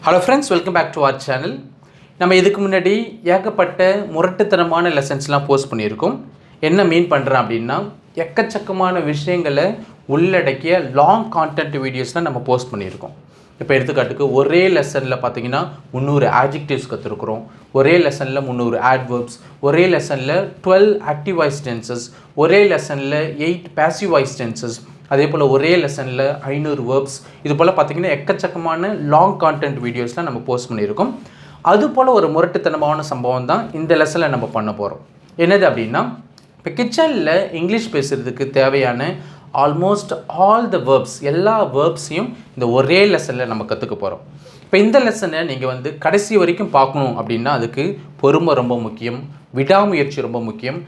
Hello friends, welcome back to our channel. நம்ம இதுக்கு முன்னாடி ஏகப்பட்ட முரட்டுத்தனமான லெசன்ஸ்லாம் போஸ்ட் பண்ணியிருக்கோம். என்ன மீன் பண்ணுறேன் அப்படின்னா, எக்கச்சக்கமான விஷயங்களை உள்ளடக்கிய லாங் கான்டென்ட் வீடியோஸ்லாம் நம்ம போஸ்ட் பண்ணியிருக்கோம். இப்போ எடுத்துக்காட்டுக்கு ஒரே லெசனில் பார்த்தீங்கன்னா 300 ஆட்ஜெக்டிவ்ஸ் கற்றுருக்குறோம், ஒரே லெசனில் 300 ஆட்வர்ப்ஸ், ஒரே லெசனில் 12 ஆக்டிவ் வாய்ஸ் டென்சஸ், ஒரே லெசனில் 8 பேசிவ் வாய்ஸ் டென்சஸ், அதே போல் ஒரே லெசனில் 500 வேர்ப்ஸ். இது போல் பார்த்திங்கன்னா எக்கச்சக்கமான லாங் கான்டென்ட் வீடியோஸ்லாம் நம்ம போஸ்ட் பண்ணியிருக்கோம். அதுபோல் ஒரு முரட்டுத்தனமான சம்பவம் தான் இந்த லெசனில் நம்ம பண்ண போகிறோம். என்னது அப்படின்னா, இப்போ கிச்சனில் இங்கிலீஷ் பேசுகிறதுக்கு தேவையான ஆல்மோஸ்ட் ஆல் த வேர்ப்ஸ், எல்லா வேர்ப்ஸையும் இந்த ஒரே லெசனில் நம்ம கற்றுக்க போகிறோம். இப்போ இந்த லெசனை நீங்கள் கடைசி வரைக்கும் பார்க்கணும் அப்படின்னா அதுக்கு பொறுமை ரொம்ப முக்கியம், விடாமுயற்சி ரொம்ப முக்கியம்.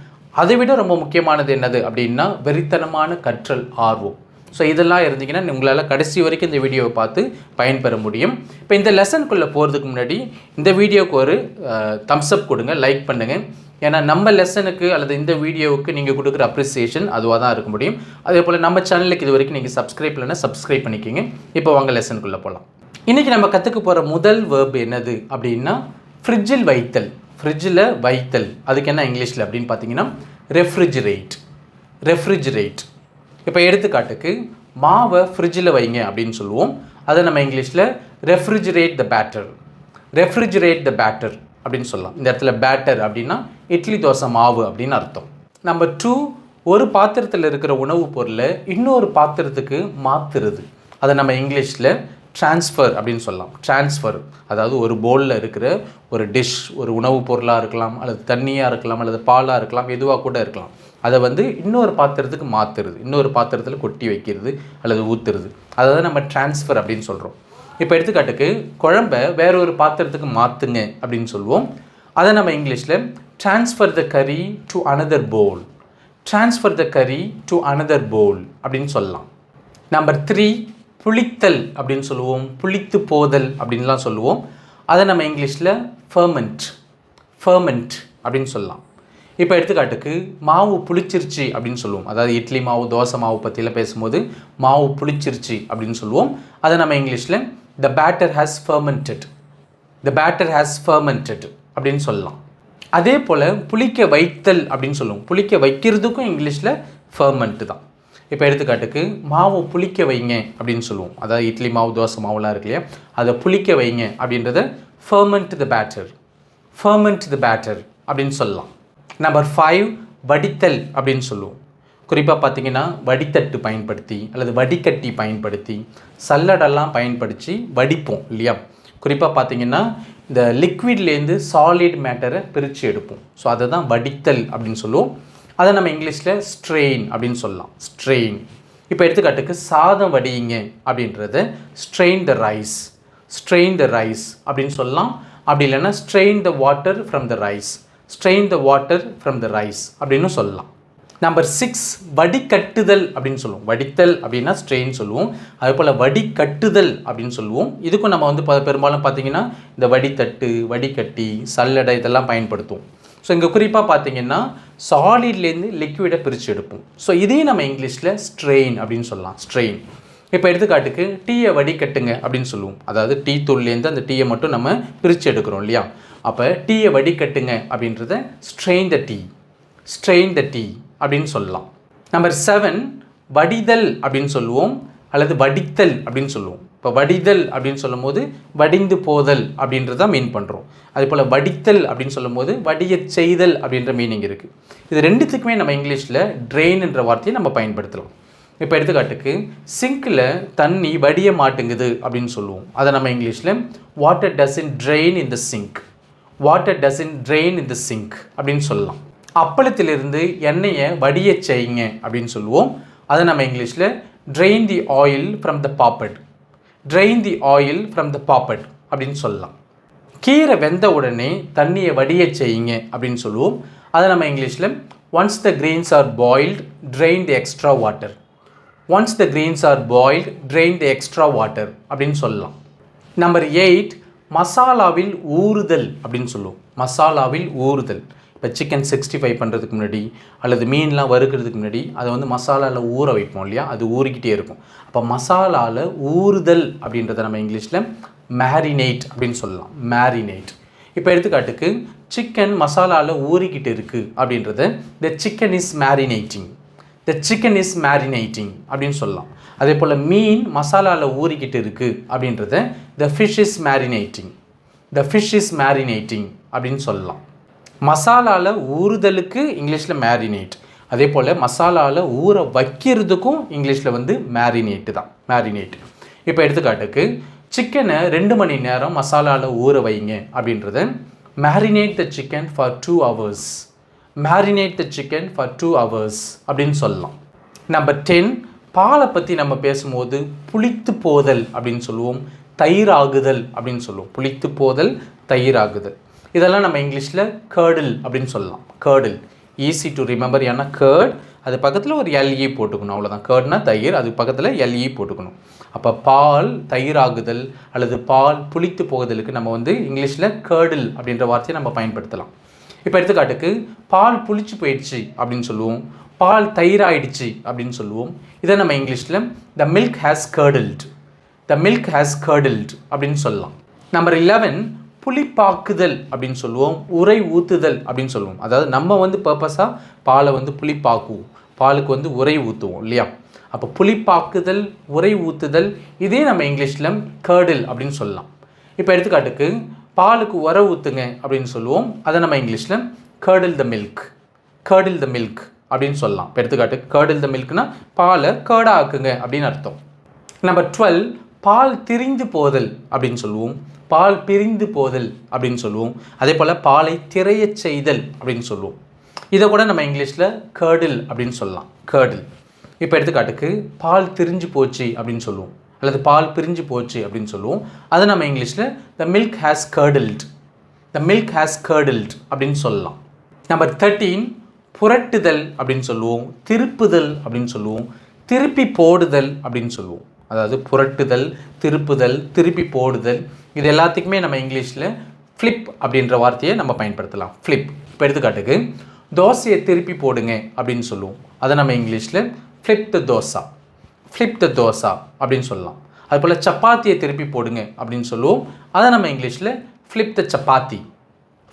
அதை விட ரொம்ப முக்கியமானது என்னது அப்படின்னா வெறித்தனமான கற்றல் ஆர்வம். ஸோ இதெல்லாம் இருந்தீங்கன்னா உங்களால் கடைசி வரைக்கும் இந்த வீடியோவை பார்த்து பயன்பெற முடியும். இப்போ இந்த லெசனுக்குள்ளே போகிறதுக்கு முன்னாடி இந்த வீடியோவுக்கு ஒரு தம்ஸ்அப் கொடுங்க, லைக் பண்ணுங்கள். ஏன்னா நம்ம லெசனுக்கு அல்லது இந்த வீடியோவுக்கு நீங்கள் கொடுக்குற அப்ரிசியேஷன் அதுவாக தான் இருக்க முடியும். அதே போல் நம்ம சேனலுக்கு இது வரைக்கும் நீங்கள் சப்ஸ்கிரைப் இல்லைன்னா சப்ஸ்கிரைப் பண்ணிக்கிங்க. இப்போ வாங்க லெசனுக்குள்ளே போகலாம். இன்றைக்கி நம்ம கற்றுக்க போகிற முதல் வேர்ப் என்னது அப்படின்னா ஃப்ரிட்ஜில் வைத்தல். ஃப்ரிட்ஜில் வைத்தல், அதுக்கு என்ன இங்கிலீஷில் அப்படின்னு பார்த்தீங்கன்னா ரெஃப்ரிஜிரேட். ரெஃப்ரிஜிரேட். இப்போ எடுத்துக்காட்டுக்கு மாவை ஃப்ரிட்ஜில் வைங்க அப்படின்னு சொல்லுவோம். அதை நம்ம இங்கிலீஷில் ரெஃப்ரிஜிரேட் த பேட்டர். ரெஃப்ரிஜிரேட் த பேட்டர் அப்படின்னு சொல்லலாம். இந்த இடத்துல பேட்டர் அப்படின்னா இட்லி தோசை மாவு அப்படின்னு அர்த்தம். நம்பர் 2, ஒரு பாத்திரத்தில் இருக்கிற உணவுப் பொருளை இன்னொரு பாத்திரத்துக்கு மாற்றுறது. அதை நம்ம இங்கிலீஷில் ட்ரான்ஸ்ஃபர் அப்படின்னு சொல்லலாம். ட்ரான்ஸ்ஃபர் அதாவது ஒரு பவுலில் இருக்கிற ஒரு டிஷ், ஒரு உணவுப் பொருளாக இருக்கலாம், அல்லது தண்ணியாக இருக்கலாம், அல்லது பாலாக இருக்கலாம், எதுவாக கூட இருக்கலாம். அதை இன்னொரு பாத்திரத்துக்கு மாற்றுறது, இன்னொரு பாத்திரத்தில் கொட்டி வைக்கிறது அல்லது ஊற்றுறது, அதை தான் நம்ம ட்ரான்ஸ்ஃபர் அப்படின்னு சொல்கிறோம். இப்போ எடுத்துக்காட்டுக்கு குழம்பை வேற ஒரு பாத்திரத்துக்கு மாற்றுங்க அப்படின்னு சொல்லுவோம். அதை நம்ம இங்கிலீஷில் transfer the curry to another bowl. Transfer the curry to another Pavul அப்படின்னு சொல்லலாம். நம்பர் 3, புளித்தல் அப்படின்னு சொல்லுவோம், புளித்து போதல் அப்படின்லாம் சொல்லுவோம். அதை நம்ம இங்கிலீஷில் ஃபர்மெண்ட். ஃபர்மெண்ட் அப்படின்னு சொல்லலாம். இப்போ எடுத்துக்காட்டுக்கு மாவு புளிச்சிருச்சு அப்படின்னு சொல்லுவோம். அதாவது இட்லி மாவு, தோசை மாவு பற்றியில் பேசும்போது மாவு புளிச்சிருச்சு அப்படின்னு சொல்லுவோம். அதை நம்ம இங்கிலீஷில் the batter has fermented. The batter has fermented அப்படின்னு சொல்லலாம். அதே போல் புளிக்க வைத்தல் அப்படின்னு சொல்லுவோம். புளிக்க வைக்கிறதுக்கும் இங்கிலீஷில் ஃபர்மெண்ட் தான். இப்போ எடுத்துக்காட்டுக்கு மாவு புளிக்க வைங்க அப்படின்னு சொல்லுவோம். அதாவது இட்லி மாவு, தோசை மாவுலாம் இருக்கு இல்லையா, அதை புளிக்க வைங்க அப்படின்றத ஃபர்மெண்ட் த பேட்டர். ஃபர்மெண்ட் த பேட்டர் அப்படின்னு சொல்லலாம். நம்பர் 5, வடித்தல் அப்படின்னு சொல்லுவோம். குறிப்பாக பார்த்தீங்கன்னா வடித்தட்டு பயன்படுத்தி அல்லது வடிகட்டி பயன்படுத்தி சல்லடெல்லாம் பயன்படுத்தி வடிப்போம் இல்லையா. குறிப்பாக பார்த்தீங்கன்னா இந்த லிக்விட்லேருந்து சாலிட் மேட்டரை பிரித்து எடுப்போம். ஸோ அதை தான் வடித்தல் அப்படின்னு சொல்லுவோம். அதை நம்ம இங்கிலீஷில் ஸ்ட்ரெயின் அப்படின்னு சொல்லலாம். ஸ்ட்ரெயின். இப்போ எடுத்துக்காட்டுக்கு சாதம் வடியுங்க அப்படின்றத strain the rise. Strain the rice அப்படின்னு சொல்லலாம். அப்படி இல்லைன்னா strain the water from the rise. Strain the water from the rice அப்படின்னு சொல்லலாம். நம்பர் 6, வடிகட்டுதல் அப்படின்னு சொல்லுவோம். வடித்தல் அப்படின்னா ஸ்ட்ரெயின் சொல்லுவோம். அதே போல் வடிகட்டுதல் அப்படின்னு சொல்லுவோம். இதுக்கும் நம்ம பெரும்பாலும் பார்த்தீங்கன்னா இந்த வடித்தட்டு, வடிகட்டி, சல்லடை இதெல்லாம் பயன்படுத்துவோம். ஸோ இங்கே குறிப்பாக பார்த்தீங்கன்னா சாலிட்லேருந்து லிக்விடை பிரித்து எடுப்போம். ஸோ இதையும் நம்ம இங்கிலீஷில் ஸ்ட்ரெயின் அப்படின்னு சொல்லலாம். ஸ்ட்ரெயின். இப்போ எடுத்துக்காட்டுக்கு டீயை வடிகட்டுங்க அப்படின்னு சொல்லுவோம். அதாவது டீ தூள்லேருந்து அந்த டீயை மட்டும் நம்ம பிரித்து எடுக்கிறோம் இல்லையா. அப்போ டீயை வடிகட்டுங்க அப்படின்றத ஸ்ட்ரெயின் த டீ. ஸ்ட்ரெயின் த டீ அப்படின்னு சொல்லலாம். நம்பர் 7, வடிதல் அப்படின்னு சொல்லுவோம் அல்லது வடித்தல் அப்படின்னு சொல்லுவோம். இப்போ வடிதல் அப்படின்னு சொல்லும் போது வடிந்து போதல் அப்படின்றத மீன் பண்ணுறோம். அதே போல் வடித்தல் அப்படின்னு சொல்லும் போது வடிய செய்தல் அப்படின்ற மீனிங் இருக்குது. இது ரெண்டுத்துக்குமே நம்ம இங்கிலீஷில் ட்ரெயின் என்ற வார்த்தையை நம்ம பயன்படுத்தலாம். இப்போ எடுத்துக்காட்டுக்கு சிங்கில் தண்ணி வடிய மாட்டேங்குது அப்படின்னு சொல்லுவோம். அதை நம்ம இங்கிலீஷில் water doesn't drain in the sink. Water doesn't drain in the sink அப்படின்னு சொல்லலாம். அப்பளத்திலிருந்து எண்ணெயை வடிய செய்யுங்க அப்படின்னு சொல்லுவோம். அதை நம்ம இங்கிலீஷில் train the oil from the papad. Train the oil from the papad அப்படின்னு சொல்லலாம். கீரை வெந்த உடனே தண்ணியை வடிய செய்யுங்க அப்படின்னு சொல்லுவோம். அதை நம்ம இங்கிலீஷில் once the grains are boiled drain the extra water. Once the grains are boiled drain the extra water அப்படின்னு சொல்லலாம். நம்பர் 8, மசாலாவில் ஊறுதல் அப்படின்னு சொல்லுவோம். மசாலாவில் ஊறுதல். இப்போ சிக்கன் 65 பண்ணுறதுக்கு முன்னாடி அல்லது மீன்லாம் வறுக்கிறதுக்கு முன்னாடி அதை மசாலாவில் ஊற வைப்போம் இல்லையா, அது ஊறிக்கிட்டே இருக்கும். அப்போ மசாலாவில் ஊறுதல் அப்படின்றத நம்ம இங்கிலீஷில் மேரினேட் அப்படின்னு சொல்லலாம். மேரினேட். இப்போ எடுத்துக்காட்டுக்கு சிக்கன் மசாலாவில் ஊறிக்கிட்டு இருக்குது அப்படின்றத the chicken is marinating, the chicken is marinating அப்படின்னு சொல்லலாம். அதே போல் மீன் மசாலாவில் ஊறிக்கிட்டு இருக்குது அப்படின்றத the fish is marinating, the fish is marinating அப்படின்னு சொல்லலாம். மசாலாவில் ஊறுதலுக்கு இங்கிலீஷில் மேரினேட், அதே போல் மசாலாவில் ஊற வைக்கிறதுக்கும் இங்கிலீஷில் வந்து மேரினேட்டு தான், மேரினேட். இப்போ எடுத்துக்காட்டுக்கு சிக்கனை 2 மணி நேரம் மசாலாவில் ஊற வைங்க அப்படின்றத marinate the chicken for 2 hours, marinate the chicken for 2 hours அப்படின்னு சொல்லலாம். நம்பர் 10, பாலை பற்றி நம்ம பேசும்போது புளித்து போதல் அப்படின்னு சொல்லுவோம், தயிராகுதல் அப்படின்னு சொல்லுவோம். புளித்து போதல், தயிராகுதல், இதெல்லாம் நம்ம இங்கிலீஷில் கேர்டில் அப்படின்னு சொல்லலாம். கேர்டில் ஈஸி டு ரிமெம்பர், ஏன்னா கேர்ட் அது பக்கத்தில் ஒரு எல்இ போட்டுக்கணும், அவ்வளோதான். கேர்ட்னா தயிர், அது பக்கத்தில் எல்இ போட்டுக்கணும். அப்போ பால் தயிராகுதல் அல்லது பால் புளித்து போகுதலுக்கு நம்ம வந்து இங்கிலீஷில் கேர்டில் அப்படின்ற வார்த்தையை நம்ம பயன்படுத்தலாம். இப்போ எடுத்துக்காட்டுக்கு பால் புளிச்சு போயிடுச்சு அப்படின்னு சொல்லுவோம், பால் தயிராயிடுச்சு அப்படின்னு சொல்லுவோம். இதை நம்ம இங்கிலீஷில் the milk has curdled, the milk has curdled அப்படின்னு சொல்லலாம். நம்பர் 11, புளிப்பாக்குதல் அப்படின்னு சொல்லுவோம், உரை ஊற்றுதல் அப்படின்னு சொல்லுவோம். அதாவது நம்ம வந்து பர்பஸாக பாலை வந்து புளிப்பாக்குவோம், பாலுக்கு வந்து உரை ஊற்றுவோம் இல்லையா. அப்போ புளிப்பாக்குதல், உரை ஊற்றுதல், இதே நம்ம இங்கிலீஷில் கேர்டில் அப்படின்னு சொல்லலாம். இப்போ எடுத்துக்காட்டுக்கு பாலுக்கு உரை ஊற்றுங்க அப்படின்னு சொல்லுவோம், அதை நம்ம இங்கிலீஷில் கேர்டில் த மில்க், கேர்டில் த மில்க் அப்படின்னு சொல்லலாம். இப்போ எடுத்துக்காட்டுக்கு கேர்டில் த மில்க்னா பாலை கேர்டாக ஆக்குங்க அப்படின்னு அர்த்தம். நம்பர் 12, பால் திரிந்து போதல் அப்படின்னு சொல்லுவோம், பால் பிரிந்து போதல் அப்படின்னு சொல்லுவோம். அதே போல் பாலை திரைய செய்தல் அப்படின்னு சொல்லுவோம். இதை கூட நம்ம இங்கிலீஷில் கேர்டில் அப்படின்னு சொல்லலாம், கேர்டில். இப்போ எடுத்துக்காட்டுக்கு பால் திரிஞ்சு போச்சு அப்படின்னு சொல்லுவோம், அல்லது பால் பிரிஞ்சு போச்சு அப்படின்னு சொல்லுவோம். அதை நம்ம இங்கிலீஷில் the milk has curdled, the milk has curdled அப்படின்னு சொல்லலாம். நம்பர் 13, புரட்டுதல் அப்படின்னு சொல்லுவோம், திருப்புதல் அப்படின்னு சொல்லுவோம், திருப்பி போடுதல் அப்படின்னு சொல்லுவோம். அதாவது புரட்டுதல், திருப்புதல், திருப்பி போடுதல், இது எல்லாத்துக்குமே நம்ம இங்கிலீஷில் ஃப்ளிப் அப்படின்ற வார்த்தையை நம்ம பயன்படுத்தலாம், ஃப்ளிப். இப்போ எடுத்துக்காட்டுக்கு தோசையை திருப்பி போடுங்க அப்படின்னு சொல்லுவோம், அதை நம்ம இங்கிலீஷில் ஃப்ளிப் த தோசா, ஃப்ளிப் த தோசா அப்படின்னு சொல்லலாம். அதுபோல் சப்பாத்தியை திருப்பி போடுங்க அப்படின்னு சொல்லுவோம், அதை நம்ம இங்கிலீஷில் ஃப்ளிப் த சப்பாத்தி,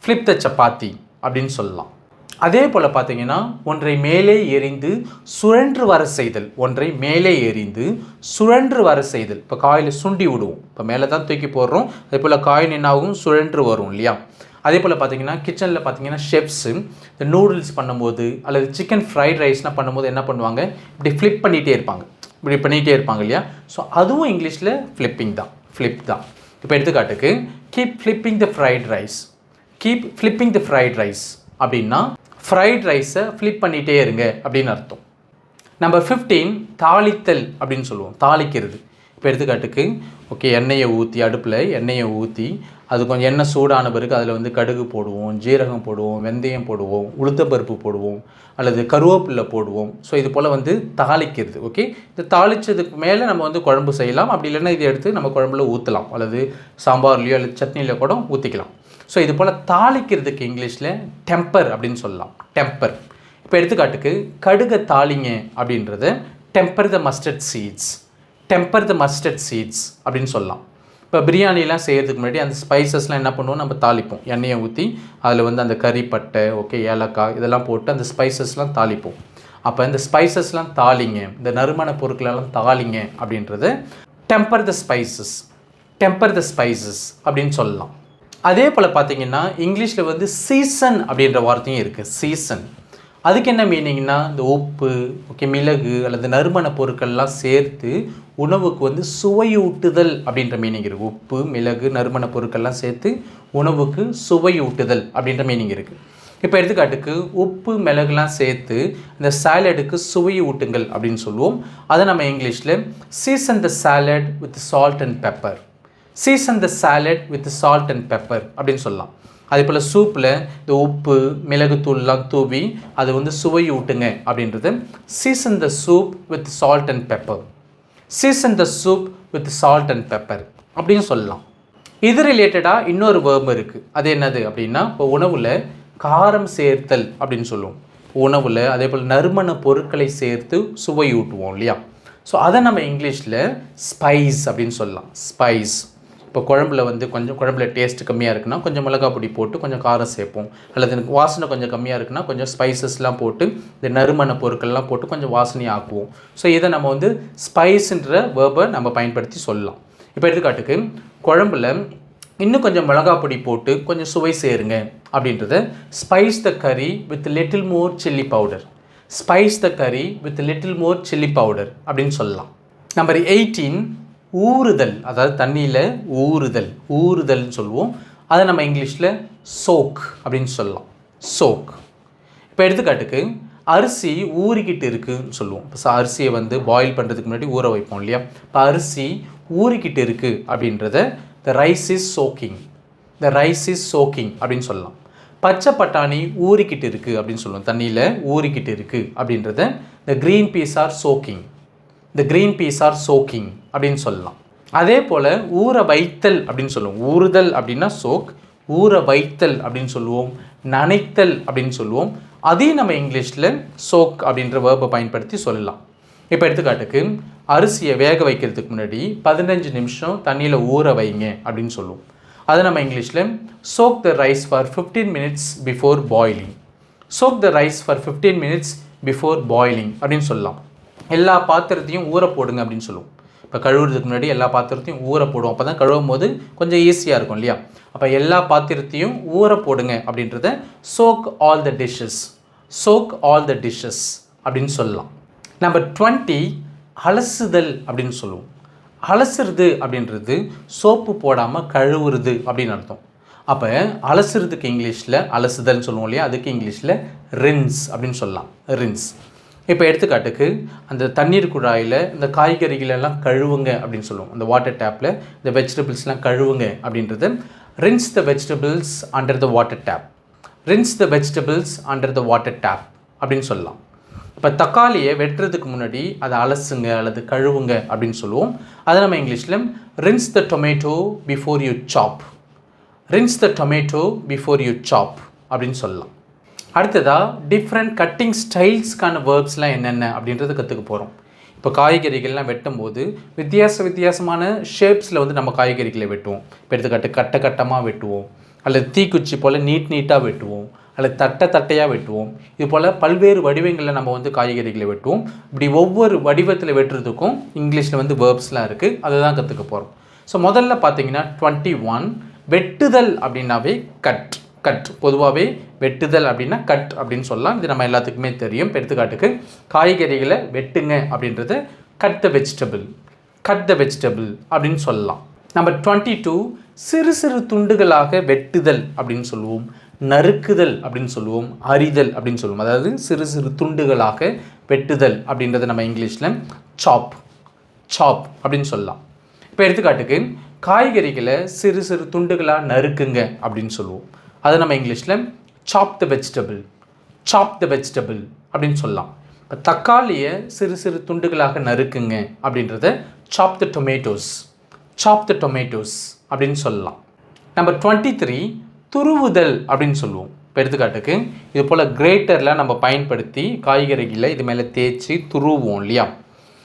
ஃப்ளிப் த சப்பாத்தி அப்படின்னு சொல்லலாம். அதே போல் பார்த்தீங்கன்னா ஒன்றை மேலே எறிந்து சுழன்று வர செய்தல், ஒன்றை மேலே எறிந்து சுழன்று வர செய்தல். இப்போ காயில் சுண்டி விடுவோம், இப்போ மேலே தான் தூக்கி போடுறோம், அதே போல் காயின் என்னாகும், சுழன்று வரும் இல்லையா. அதே போல் பார்த்தீங்கன்னா கிச்சனில் பார்த்தீங்கன்னா ஷெஃப்ஸு இந்த நூடுல்ஸ் பண்ணும்போது அல்லது சிக்கன் ஃப்ரைட் ரைஸ்லாம் பண்ணும்போது என்ன பண்ணுவாங்க, இப்படி ஃப்ளிப் பண்ணிகிட்டே இருப்பாங்க, இப்படி பண்ணிகிட்டே இருப்பாங்க இல்லையா. ஸோ அதுவும் இங்கிலீஷில் ஃப்ளிப்பிங் தான், ஃப்ளிப் தான். இப்போ எடுத்துக்காட்டுக்கு கீப் ஃப்ளிப்பிங் த ஃப்ரைட் ரைஸ், கீப் ஃப்ளிப்பிங் த ஃப்ரைட் ரைஸ் அப்படின்னா ஃப்ரைட் ரைஸை ஃப்ளிப் பண்ணிகிட்டே இருங்க அப்படின்னு அர்த்தம். நம்பர் 15, தாளித்தல் அப்படின்னு சொல்லுவோம், தாளிக்கிறது. இப்போ எடுத்துக்காட்டுக்கு ஓகே, எண்ணெயை ஊற்றி, அடுப்பில் எண்ணெயை ஊற்றி அது கொஞ்சம் எண்ணெய் சூடான பிறகு அதில் வந்து கடுகு போடுவோம், ஜீரகம் போடுவோம், வெந்தயம் போடுவோம், உளுத்தப்பருப்பு போடுவோம், அல்லது கருவேப்பிலை போடுவோம். ஸோ இது போல் வந்து தாளிக்கிறது. ஓகே, இந்த தாளித்ததுக்கு மேலே நம்ம வந்து குழம்பு செய்யலாம், அப்படி இல்லைன்னா இதை எடுத்து நம்ம குழம்புல ஊற்றலாம், அல்லது சாம்பார்லேயோ அல்லது சட்னியில் கூட ஊற்றிக்கலாம். ஸோ இது போல் தாளிக்கிறதுக்கு இங்கிலீஷில் டெம்பர் அப்படின்னு சொல்லலாம், டெம்பர். இப்போ எடுத்துக்காட்டுக்கு கடுகை தாளிங்க அப்படின்றத டெம்பர் த மஸ்டர்ட் சீட்ஸ், டெம்பர் த மஸ்டர்ட் சீட்ஸ் அப்படின்னு சொல்லலாம். இப்போ பிரியாணிலாம் செய்கிறதுக்கு முன்னாடி அந்த ஸ்பைசஸ்லாம் என்ன பண்ணுவோம், நம்ம தாளிப்போம், எண்ணெயை ஊற்றி அதில் வந்து அந்த கறிப்பட்டை, ஓகே, ஏலக்காய் இதெல்லாம் போட்டு அந்த ஸ்பைசஸ்லாம் தாளிப்போம். அப்போ இந்த ஸ்பைசஸ்லாம் தாளிங்க, இந்த நறுமண பொருட்களெல்லாம் தாளிங்க அப்படின்றது டெம்பர் த ஸ்பைசஸ், டெம்பர் த ஸ்பைசஸ் அப்படின்னு சொல்லலாம். அதே போல் பார்த்தீங்கன்னா இங்கிலீஷில் வந்து சீசன் அப்படின்ற வார்த்தையும் இருக்குது, சீசன். அதுக்கு என்ன மீனிங்னா இந்த உப்பு, ஓகே, மிளகு அல்லது நறுமண பொருட்கள்லாம் சேர்த்து உணவுக்கு வந்து சுவையூட்டுதல் அப்படின்ற மீனிங் இருக்குது. உப்பு, மிளகு, நறுமண பொருட்கள்லாம் சேர்த்து உணவுக்கு சுவையூட்டுதல் அப்படின்ற மீனிங் இருக்குது. இப்போ எடுத்துக்காட்டுக்கு உப்பு மிளகுலாம் சேர்த்து இந்த சாலடுக்கு சுவையூட்டுங்கள் அப்படின்னு சொல்லுவோம். அதை நம்ம இங்கிலீஷில் season the salad with salt and pepper, season the salad with salt and pepper அப்படின்னு சொல்லலாம். அதே போல் சூப்பில் இந்த உப்பு மிளகுத்தூள்லாம் தூவி அது வந்து சுவையூட்டுங்க அப்படின்றது season the soup with salt and pepper, season the soup with salt and pepper அப்படின்னு சொல்லலாம். இது ரிலேட்டடாக இன்னொரு வேர்பு இருக்குது, அது என்னது அப்படின்னா இப்போ உணவில் காரம் சேர்த்தல் அப்படின்னு சொல்லுவோம். உணவில் அதே போல் நறுமண பொருட்களை சேர்த்து சுவையூட்டுவோம் இல்லையா. ஸோ அதை நம்ம இங்கிலீஷில் ஸ்பைஸ் அப்படின்னு சொல்லலாம், ஸ்பைஸ். இப்போ குழம்புல வந்து குழம்புல டேஸ்ட் கம்மியாக இருக்குன்னா கொஞ்சம் மிளகாய் பொடி போட்டு கொஞ்சம் காரம் சேர்ப்போம், அல்லது வாசனை கொஞ்சம் கம்மியாக இருக்குன்னா கொஞ்சம் ஸ்பைசஸ்லாம் போட்டு இந்த நறுமண பொருட்கள்லாம் போட்டு கொஞ்சம் வாசனையாக ஆக்குவோம். ஸோ இதை நம்ம வந்து ஸ்பைஸ்ன்ற வேர்பை நம்ம பயன்படுத்தி சொல்லலாம். இப்போ எடுத்துக்காட்டுக்கு குழம்புல இன்னும் கொஞ்சம் மிளகாய் பொடி போட்டு கொஞ்சம் சுவை சேருங்க அப்படின்றத spice the curry with little more chilli powder, spice the curry with little more chilli powder அப்படின்னு சொல்லலாம். நம்பர் 18 ஊறுதல், அதாவது தண்ணியில் ஊறுதல்னு சொல்லுவோம். அதை நம்ம இங்கிலீஷில் சோக் அப்படின்னு சொல்லலாம். சோக். இப்போ எடுத்துக்காட்டுக்கு அரிசி ஊறிக்கிட்டு இருக்குன்னு சொல்லுவோம். இப்போ அரிசியை வந்து பாயில் பண்ணுறதுக்கு முன்னாடி ஊற வைப்போம் இல்லையா? இப்போ அரிசி ஊறிக்கிட்டு இருக்குது அப்படின்றத the rice is soaking, the rice is soaking அப்படின்னு சொல்லலாம். பச்சை பட்டாணி ஊறிக்கிட்டு இருக்குது அப்படின்னு சொல்லுவோம். தண்ணியில் ஊறிக்கிட்டு இருக்குது அப்படின்றத the green peas are soaking, the green peas are soaking அப்படின்னு சொல்லலாம். அதே போல் ஊற வைத்தல் அப்படின்னு சொல்லுவோம். ஊறுதல் அப்படின்னா சோக், ஊற வைத்தல் அப்படின்னு சொல்லுவோம், நனைத்தல் அப்படின்னு சொல்லுவோம். அதையும் நம்ம இங்கிலீஷில் சோக் அப்படின்ற வேர்பை பயன்படுத்தி சொல்லலாம். இப்போ எடுத்துக்காட்டுக்கு அரிசியை வேக வைக்கிறதுக்கு முன்னாடி 15 நிமிஷம் தண்ணியில் ஊற வைங்க அப்படின்னு சொல்லுவோம். அதை நம்ம இங்கிலீஷில் soak the rice for 15 minutes before boiling, soak the rice for 15 minutes before boiling அப்படின்னு சொல்லலாம். எல்லா பாத்திரத்தையும் ஊற போடுங்க அப்படின்னு சொல்லுவோம். இப்போ கழுவுறதுக்கு முன்னாடி எல்லா பாத்திரத்தையும் ஊற போடுவோம். அப்போ தான் கழுவும் போது கொஞ்சம் ஈஸியாக இருக்கும் இல்லையா? அப்போ எல்லா பாத்திரத்தையும் ஊற போடுங்க அப்படின்றத soak all the dishes, soak all the dishes அப்படின்னு சொல்லலாம். நம்பர் 20 அலசுதல் அப்படின்னு சொல்லுவோம். அலசுறது அப்படின்றது சோப்பு போடாமல் கழுவுறது அப்படின்னு அர்த்தம். அப்போ அலசுறதுக்கு இங்கிலீஷில் அலசுதல்னு சொல்லுவோம் இல்லையா? அதுக்கு இங்கிலீஷில் ரின்ஸ் அப்படின்னு சொல்லலாம். ரின்ஸ். இப்போ எடுத்துக்காட்டுக்கு அந்த தண்ணீர் குழாயில் இந்த காய்கறிகளெல்லாம் கழுவுங்க அப்படின்னு சொல்லுவோம். அந்த வாட்டர் டேப்பில் இந்த வெஜிடபிள்ஸ்லாம் கழுவுங்க அப்படின்றது rinse the vegetables under the water tape, rinse the vegetables under the water tape அப்படின்னு சொல்லலாம். இப்போ தக்காளியை வெட்டுறதுக்கு முன்னாடி அதை அலசுங்க அல்லது கழுவுங்க அப்படின்னு சொல்லுவோம். அதை நம்ம இங்கிலீஷில் rinse the tomato before you chop, rinse the tomato before you chop அப்படின்னு சொல்லலாம். அடுத்ததாக டிஃப்ரெண்ட் கட்டிங் ஸ்டைல்ஸ்க்கான வேர்ப்ஸ்லாம் என்னென்ன அப்படின்றத கற்றுக்க போகிறோம். இப்போ காய்கறிகள்லாம் வெட்டும் போது வித்தியாசமான ஷேப்ஸில் வந்து நம்ம காய்கறிகளை வெட்டுவோம். இப்போ எடுத்துக்காட்டு கட்டமாக வெட்டுவோம், அல்லது தீக்குச்சி போல் நீட்டாக வெட்டுவோம், அல்லது தட்டையாக வெட்டுவோம். இது போல் பல்வேறு வடிவங்களில் நம்ம வந்து காய்கறிகளை வெட்டுவோம். இப்படி ஒவ்வொரு வடிவத்தில் வெட்டுறதுக்கும் இங்கிலீஷில் வந்து வேர்ப்ஸ்லாம் இருக்குது. அதை தான் கற்றுக்க போகிறோம். ஸோ முதல்ல பார்த்தீங்கன்னா 21 வெட்டுதல் அப்படின்னாவே கட். பொதுவாகவே வெட்டுதல் அப்படின்னா கட் அப்படின்னு சொல்லலாம். இது நம்ம எல்லாத்துக்குமே தெரியும். எடுத்துக்காட்டுக்கு காய்கறிகளை வெட்டுங்க அப்படின்றது cut the vegetable, cut the vegetable அப்படின்னு சொல்லலாம். நம்பர் 22 சிறு துண்டுகளாக வெட்டுதல் அப்படின்னு சொல்லுவோம், நறுக்குதல் அப்படின்னு சொல்லுவோம், அரிதல் அப்படின்னு சொல்லுவோம். அதாவது சிறு துண்டுகளாக வெட்டுதல் அப்படின்றத நம்ம இங்கிலீஷில் சாப் அப்படின்னு சொல்லலாம். இப்போ எடுத்துக்காட்டுக்கு காய்கறிகளை சிறு துண்டுகளாக நறுக்குங்க அப்படின்னு சொல்லுவோம். அதை நம்ம இங்கிலீஷில் சாப் த வெஜிடபிள் அப்படின்னு சொல்லலாம். இப்போ தக்காளியை சிறு துண்டுகளாக நறுக்குங்க அப்படின்றத சாப் த டொமேட்டோஸ் அப்படின்னு சொல்லலாம். நம்பர் 23 துருவுதல் அப்படின்னு சொல்லுவோம். இப்போ எடுத்துக்காட்டுக்கு இது போல் கிரேட்டர்லாம் நம்ம பயன்படுத்தி காய்கறிகளை இது மேலே தேய்ச்சி துருவோம் இல்லையா?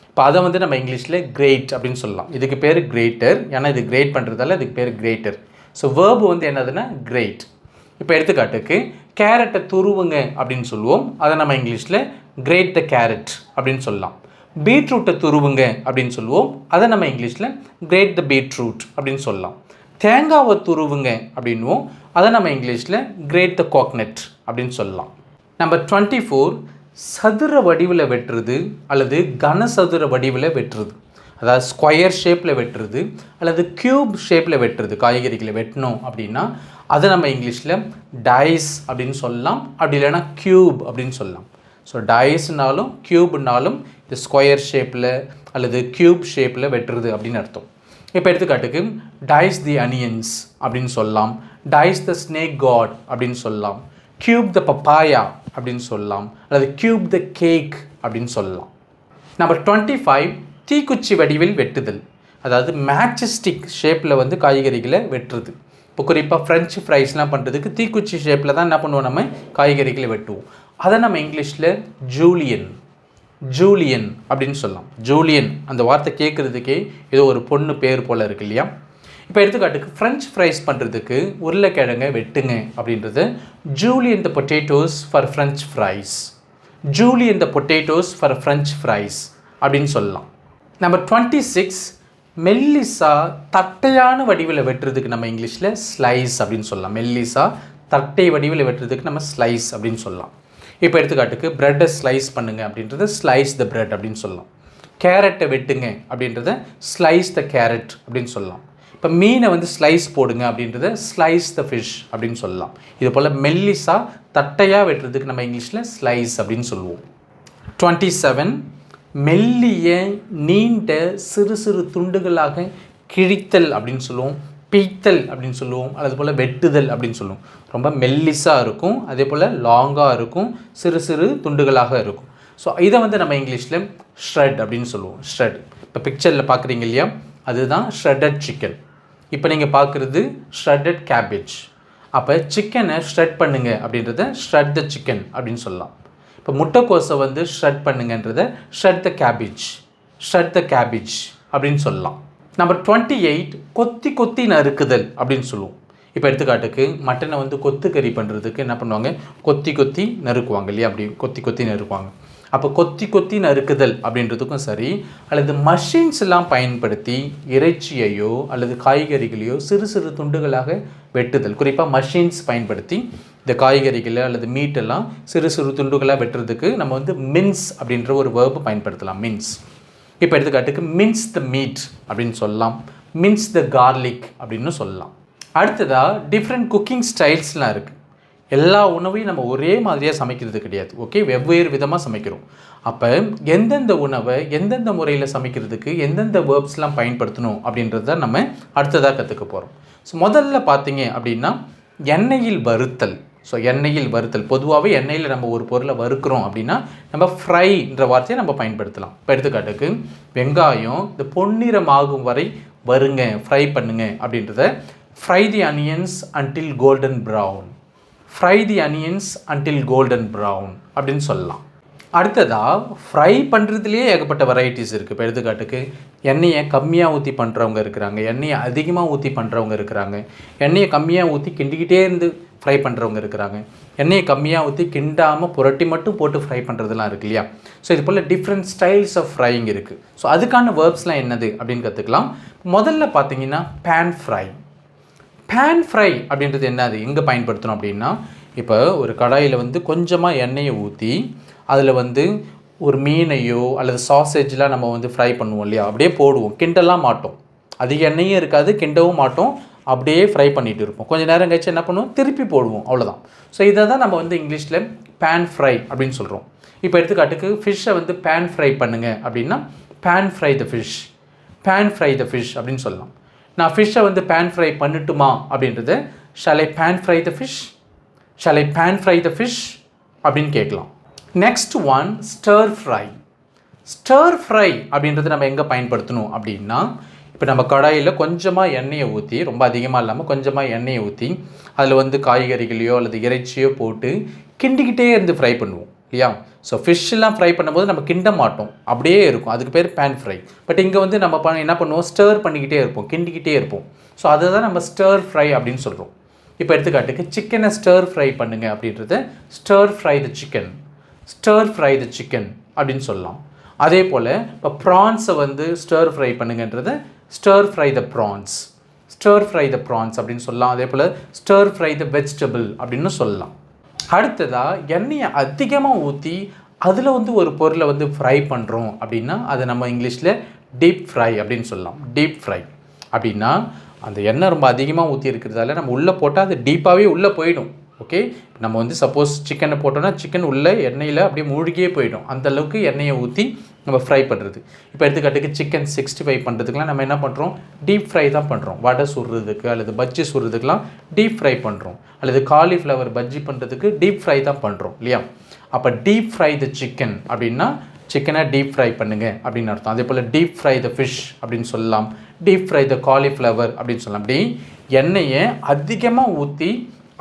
இப்போ அதை வந்து நம்ம இங்கிலீஷில் கிரேட் அப்படின்னு சொல்லலாம். இதுக்கு பேர் கிரேட்டர், ஏன்னா இது கிரேட் பண்ணுறதால இதுக்கு பேர் கிரேட்டர். ஸோ வேர்பு வந்து என்னதுன்னா கிரேட். இப்போ எடுத்துக்காட்டுக்கு கேரட்டை துருவுங்க அப்படின்னு சொல்லுவோம். அதை நம்ம இங்கிலீஷில் கிரேட் த கேரட் அப்படின்னு சொல்லலாம். பீட்ரூட்டை துருவுங்க அப்படின்னு சொல்லுவோம். அதை நம்ம இங்கிலீஷில் கிரேட் த பீட்ரூட் அப்படின்னு சொல்லலாம். தேங்காவை துருவுங்க அப்படின்வோம். அதை நம்ம இங்கிலீஷில் கிரேட் த கோக்னட் அப்படின்னு சொல்லலாம். நம்பர் 24 சதுர வடிவில் வெட்டுறது அல்லது கனசதுர வடிவில் வெட்டுறது. அதாவது ஸ்கொயர் ஷேப்பில் வெட்டுறது அல்லது க்யூப் ஷேப்பில் வெட்டுறது. காய்கறிகளை வெட்டணும் அப்படின்னா அதை நம்ம இங்கிலீஷில் டைஸ் அப்படின்னு சொல்லலாம். அப்படி இல்லைன்னா க்யூப் அப்படின்னு சொல்லலாம். ஸோ டைஸ்னாலும் க்யூப்னாலும் இது ஸ்கொயர் ஷேப்பில் அல்லது க்யூப் ஷேப்பில் வெட்டுறது அப்படின்னு அர்த்தம். இப்போ எடுத்துக்காட்டுக்கு டைஸ் தி அனியன்ஸ் அப்படின்னு சொல்லலாம், டைஸ் த ஸ்னேக் காட் அப்படின்னு சொல்லலாம், க்யூப் த பப்பாயா அப்படின்னு சொல்லலாம், அல்லது க்யூப் த கேக் அப்படின்னு சொல்லலாம். நம்பர் 25 தீக்குச்சி வடிவில் வெட்டுதல். அதாவது மேட்ச்ஸ்டிக் ஷேப்பில் வந்து காய்கறிகளை வெட்டுறது. இப்போ குறிப்பாக ஃப்ரெஞ்சு ஃப்ரைஸ்லாம் பண்ணுறதுக்கு தீக்குச்சி ஷேப்பில் தான் என்ன பண்ணுவோம், நம்ம காய்கறிகளை வெட்டுவோம். அதை நம்ம இங்கிலீஷில் ஜூலியன் அப்படின்னு சொல்லலாம். ஜூலியன் அந்த வார்த்தை கேட்குறதுக்கே ஏதோ ஒரு பொண்ணு பேர் போல் இருக்கு இல்லையா? இப்போ எடுத்துக்காட்டுக்கு ஃப்ரெஞ்ச் ஃப்ரைஸ் பண்ணுறதுக்கு உருளைக்கிழங்கை வெட்டுங்க அப்படின்றது julienne the potatoes for French fries. Julienne the potatoes for French fries அப்படின்னு சொல்லலாம். நம்பர் 26 மெல்லிசா தட்டையான வடிவில் வெட்டுறதுக்கு நம்ம இங்கிலீஷில் ஸ்லைஸ் அப்படின்னு சொல்லலாம். மெல்லிசா தட்டை வடிவில் வெட்டுறதுக்கு நம்ம ஸ்லைஸ் அப்படின்னு சொல்லலாம். இப்போ எடுத்துக்காட்டுக்கு ப்ரெட்டை ஸ்லைஸ் பண்ணுங்க அப்படின்றத ஸ்லைஸ் த பிரெட் அப்படின்னு சொல்லலாம். கேரட்டை வெட்டுங்க அப்படின்றத ஸ்லைஸ் த கேரட் அப்படின்னு சொல்லலாம். இப்போ மீனை வந்து ஸ்லைஸ் போடுங்க அப்படின்றத ஸ்லைஸ் த ஃபிஷ் அப்படின்னு சொல்லலாம். இது போல் மெல்லிசா தட்டையாக வெட்டுறதுக்கு நம்ம இங்கிலீஷில் ஸ்லைஸ் அப்படின்னு சொல்லுவோம். 27 மெல்லிய நீண்ட சிறு சிறு துண்டுகளாக கிழித்தல் அப்படின்னு சொல்லுவோம், பீத்தல் அப்படின்னு சொல்லுவோம், அது போல் வெட்டுதல் அப்படின்னு சொல்லுவோம். ரொம்ப மெல்லிஸாக இருக்கும், அதே போல் லாங்காக இருக்கும், சிறு சிறு துண்டுகளாக இருக்கும். ஸோ இதை வந்து நம்ம இங்கிலீஷில் ஷ்ரெட் அப்படின்னு சொல்லுவோம். ஷ்ரெட் இப்போ பிக்சரில் பார்க்குறீங்க இல்லையா, அதுதான் ஷ்ரெட்டட் சிக்கன். இப்போ நீங்கள் பார்க்குறது ஷ்ரெட்டட் கேபேஜ். அப்போ சிக்கனை ஷ்ரெட் பண்ணுங்க அப்படின்றத ஷ்ரெட் த சிக்கன் அப்படின்னு சொல்லலாம். இப்போ முட்டைக்கோஸை வந்து ஷ்ரெட் பண்ணுங்கன்றத ஷ்ரெட் த கேபேஜ், ஷ்ரெட் த கேபேஜ் அப்படின்னு சொல்லலாம். நம்பர் 28 கொத்தி கொத்தி நறுக்குதல் அப்படின்னு சொல்லுவோம். இப்போ எடுத்துக்காட்டுக்கு மட்டனை வந்து கொத்து கறி பண்ணுறதுக்கு என்ன பண்ணுவாங்க, கொத்தி கொத்தி நறுக்குவாங்க இல்லையா, அப்படி கொத்தி கொத்தி நறுக்குவாங்க. அப்போ கொத்தி கொத்தி நறுக்குதல் அப்படின்றதுக்கும் சரி, அல்லது மஷின்ஸ்லாம் பயன்படுத்தி இறைச்சியையோ அல்லது காய்கறிகளையோ சிறு சிறு துண்டுகளாக வெட்டுதல். குறிப்பாக மஷின்ஸ் பயன்படுத்தி இந்த காய்கறிகளை அல்லது மீட்டெல்லாம் சிறு சிறு துண்டுகளாக வெட்டுறதுக்கு நம்ம வந்து மின்ஸ் அப்படின்ற ஒரு வேர்பு பயன்படுத்தலாம். மின்ஸ். இப்போ எடுத்துக்காட்டுக்கு மின்ஸ் த மீட் அப்படின்னு சொல்லலாம், மின்ஸ் த கார்லிக் அப்படின்னு சொல்லலாம். அடுத்ததாக டிஃப்ரெண்ட் குக்கிங் ஸ்டைல்ஸ்லாம் இருக்குது. எல்லா உணவையும் நம்ம ஒரே மாதிரியாக சமைக்கிறது கிடையாது. ஓகே, வெவ்வேறு விதமாக சமைக்கிறோம். அப்போ எந்தெந்த உணவை எந்தெந்த முறையில் சமைக்கிறதுக்கு எந்தெந்த வேர்ப்ஸ்லாம் பயன்படுத்தணும் அப்படின்றத நம்ம அடுத்ததாக கற்றுக்க போகிறோம். ஸோ முதல்ல பார்த்தீங்க அப்படின்னா எண்ணெயில் வறுத்தல். ஸோ எண்ணெயில் வறுத்தல், பொதுவாகவே எண்ணெயில் நம்ம ஒரு பொருளை வறுக்கிறோம் அப்படின்னா நம்ம ஃப்ரைன்ற வார்த்தையை நம்ம பயன்படுத்தலாம். இப்போ எடுத்துக்காட்டுக்கு வெங்காயம் இந்த பொன்னிறமாகும் வரை வருங்க, ஃப்ரை பண்ணுங்க அப்படின்றத fry the onions until golden brown, fry the onions until golden brown அப்படின்னு சொல்லலாம். அடுத்ததாக ஃப்ரை பண்ணுறதுலேயே ஏகப்பட்ட வெரைட்டிஸ் இருக்குது. இப்போ எடுத்துக்காட்டுக்கு எண்ணெயை கம்மியாக ஊற்றி பண்ணுறவங்க இருக்கிறாங்க, எண்ணெயை அதிகமாக ஊற்றி பண்ணுறவங்க இருக்கிறாங்க, எண்ணெயை கம்மியாக ஊற்றி கிண்டிக்கிட்டே இருந்து ஃப்ரை பண்ணுறவங்க இருக்கிறாங்க, எண்ணெயை கம்மியாக ஊற்றி கிண்டாமல் புரட்டி மட்டும் போட்டு ஃப்ரை பண்ணுறதுலாம் இருக்கு இல்லையா. ஸோ இது போல் டிஃப்ரெண்ட் ஸ்டைல்ஸ் ஆஃப் ஃப்ரையிங் இருக்குது. ஸோ அதுக்கான வேர்ப்ஸ்லாம் என்னது அப்படின்னு கற்றுக்கலாம். முதல்ல பார்த்தீங்கன்னா பேன் ஃப்ரை. பேன் ஃப்ரை அப்படின்றது என்னது, எங்கே பயன்படுத்தணும் அப்படின்னா, இப்போ ஒரு கடாயில் வந்து கொஞ்சமாக எண்ணெயை ஊற்றி அதில் வந்து ஒரு மீனையோ அல்லது சாசேஜ்லாம் நம்ம வந்து ஃப்ரை பண்ணுவோம் இல்லையா, அப்படியே போடுவோம், கிண்டலாம் மாட்டோம், அதிக எண்ணெயும் இருக்காது, கிண்டவும் மாட்டோம், அப்படியே ஃப்ரை பண்ணிகிட்டு இருப்போம். கொஞ்சம் நேரம் கழிச்சு என்ன பண்ணுவோம், திருப்பி போடுவோம், அவ்வளோதான். ஸோ இதை தான் நம்ம வந்து இங்கிலீஷில் பேன் ஃப்ரை அப்படின்னு சொல்கிறோம். இப்போ எடுத்துக்காட்டுக்கு ஃபிஷ்ஷை வந்து பேன் ஃப்ரை பண்ணுங்க அப்படின்னா pan fry the fish, pan fry the fish அப்படின்னு சொல்லலாம். நான் ஃபிஷ்ஷை வந்து பேன் ஃப்ரை பண்ணட்டுமா அப்படின்றது shall I pan fry the fish, shall I pan fry the fish அப்படின்னு கேட்கலாம். Next one stir fry. Stir fry அப்படின்றது நம்ம எங்கே பயன்படுத்தணும் அப்படின்னா, இப்போ நம்ம கடாயில் கொஞ்சமாக எண்ணெயை ஊற்றி, ரொம்ப அதிகமாக இல்லாமல் கொஞ்சமாக எண்ணெயை ஊற்றி அதில் வந்து காய்கறிகளையோ அல்லது இறைச்சியோ போட்டு கிண்டிக்கிட்டே இருந்து ஃப்ரை பண்ணுவோம் இல்லையா. ஸோ ஃபிஷ்ஷெல்லாம் ஃப்ரை பண்ணும்போது நம்ம கிண்ட மாட்டோம், அப்படியே இருக்கும், அதுக்கு பேர் பேன் ஃப்ரை. பட் இங்கே வந்து நம்ம என்ன பண்ணுவோம், ஸ்டர் பண்ணிக்கிட்டே இருப்போம், கிண்டிக்கிட்டே இருப்போம். ஸோ அதை தான் நம்ம ஸ்டர் ஃப்ரை அப்படின்னு சொல்கிறோம். இப்போ எடுத்துக்காட்டுக்கு சிக்கனை ஸ்டர் ஃப்ரை பண்ணுங்க அப்படின்றத ஸ்டர் ஃப்ரை த சிக்கன், ஸ்டர் ஃப்ரை த சிக்கன் அப்படின்னு சொல்லலாம். அதே போல் இப்போ ப்ரான்ஸை வந்து ஸ்டர் ஃப்ரை பண்ணுங்கன்றத ஸ்டர் ஃப்ரை த ப்ரான்ஸ், ஸ்டர் ஃப்ரை த ப்ரான்ஸ் அப்படின்னு சொல்லலாம். அதே போல் ஸ்டர் ஃப்ரை த வெஜிடபிள் அப்படின்னு சொல்லலாம். அடுத்ததாக எண்ணெயை அதிகமாக ஊற்றி அதில் வந்து ஒரு பொருளை வந்து ஃப்ரை பண்ணுறோம் அப்படின்னா அதை நம்ம இங்கிலீஷில் டீப் ஃப்ரை அப்படின்னு சொல்லலாம். டீப் ஃப்ரை அப்படின்னா அந்த எண்ணெய் ரொம்ப அதிகமாக ஊற்றி இருக்கிறதால நம்ம உள்ளே போட்டால் அது டீப்பாகவே உள்ளே போயிடும். ஓகே, நம்ம வந்து சப்போஸ் சிக்கனை போட்டோன்னா சிக்கன் உள்ளே எண்ணெயில் அப்படியே மூழ்கியே போயிடும், அந்தளவுக்கு எண்ணெயை ஊற்றி நம்ம ஃப்ரை பண்ணுறது. இப்போ எடுத்துக்காட்டுக்கு சிக்கன் 65 பண்ணுறதுக்குலாம் நம்ம என்ன பண்ணுறோம், டீப் ஃப்ரை தான் பண்ணுறோம். வடை சுடுறதுக்கு அல்லது பஜ்ஜி சுடுறதுக்கெலாம் டீப் ஃப்ரை பண்ணுறோம், அல்லது காலிஃப்ளவர் பஜ்ஜி பண்ணுறதுக்கு டீப் ஃப்ரை தான் பண்ணுறோம் இல்லையா. அப்போ டீப் ஃப்ரை த சிக்கன் அப்படின்னா சிக்கனை டீப் ஃப்ரை பண்ணுங்க அப்படின்னு அர்த்தம். அதே போல் டீப் ஃப்ரை த ஃபிஷ் அப்படின்னு சொல்லலாம், டீப் ஃப்ரை த காலிஃப்ளவர் அப்படின்னு சொல்லலாம். அப்படி எண்ணெயை அதிகமாக ஊற்றி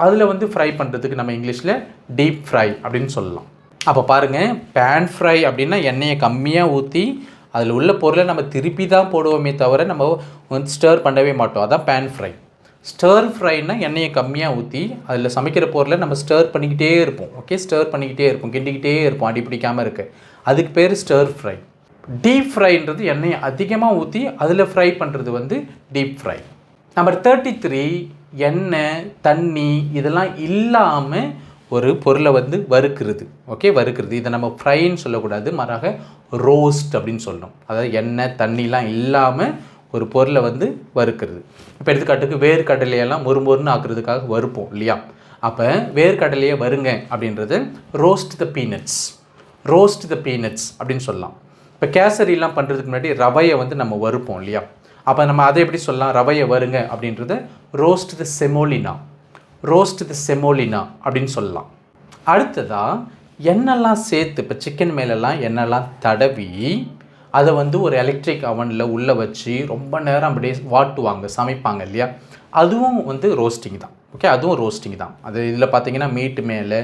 அதில் வந்து ஃப்ரை பண்ணுறதுக்கு நம்ம இங்கிலீஷில் டீப் ஃப்ரை அப்படின்னு சொல்லலாம். அப்போ பாருங்கள், பேன் ஃப்ரை அப்படின்னா எண்ணெயை கம்மியாக ஊற்றி அதில் உள்ள பொருளை நம்ம திருப்பி தான் போடுவோமே தவிர நம்ம வந்து ஸ்டர் பண்ணவே மாட்டோம். அதான் பேன் ஃப்ரை. ஸ்டர் ஃப்ரைனா எண்ணெயை கம்மியாக ஊற்றி அதில் சமைக்கிற பொருளை நம்ம ஸ்டர் பண்ணிக்கிட்டே இருப்போம். ஓகே, ஸ்டர் பண்ணிக்கிட்டே இருப்போம், கிண்டிக்கிட்டே இருப்போம், அடி பிடிக்காமல் இருக்குது. அதுக்கு பேர் ஸ்டர் ஃப்ரை. டீப் ஃப்ரைன்றது எண்ணெயை அதிகமாக ஊற்றி அதில் ஃப்ரை பண்ணுறது வந்து டீப் ஃப்ரை. நம்பர் 33, எண்ணெய் தண்ணி இதெல்லாம் இல்லாமல் ஒரு பொருளை வந்து வறுக்கிறது. ஓகே, வறுக்கிறது. இதை நம்ம ஃப்ரைன்னு சொல்லக்கூடாது, மாறாக ரோஸ்ட் அப்படின்னு சொல்லணும். அதாவது எண்ணெய் தண்ணிலாம் இல்லாமல் ஒரு பொருளை வந்து வறுக்கிறது. இப்போ எடுத்துக்காட்டுக்கு வேர்க்கடலையெல்லாம் மொறுமொறுன்னு ஆக்குறதுக்காக வறுப்போம் இல்லையா? அப்போ வேர்க்கடலையை வருங்க அப்படின்றது ரோஸ்ட் த பீனட்ஸ், ரோஸ்ட் த பீனட்ஸ் அப்படின்னு சொல்லலாம். இப்போ கேசரிலாம் பண்ணுறதுக்கு முன்னாடி ரவையை வந்து நம்ம வறுப்போம் இல்லையா? அப்போ நம்ம அதை எப்படி சொல்லலாம்? ரவையை வருங்க அப்படின்றத ரோஸ்ட் த செமோலினா, ரோஸ்ட் த செமோலினா அப்படின்னு சொல்லலாம். அடுத்ததாக எண்ணெய்லாம் சேர்த்து, இப்போ சிக்கன் மேலெல்லாம் எண்ணெய்லாம் தடவி அதை வந்து ஒரு எலக்ட்ரிக் அவனில் உள்ளே வச்சு ரொம்ப நேரம் அப்படியே வாட்டுவாங்க, சமைப்பாங்க இல்லையா? அதுவும் வந்து ரோஸ்டிங் தான். ஓகே, அதுவும் ரோஸ்டிங் தான். அது இதில் பார்த்தீங்கன்னா மீட்டு மேலே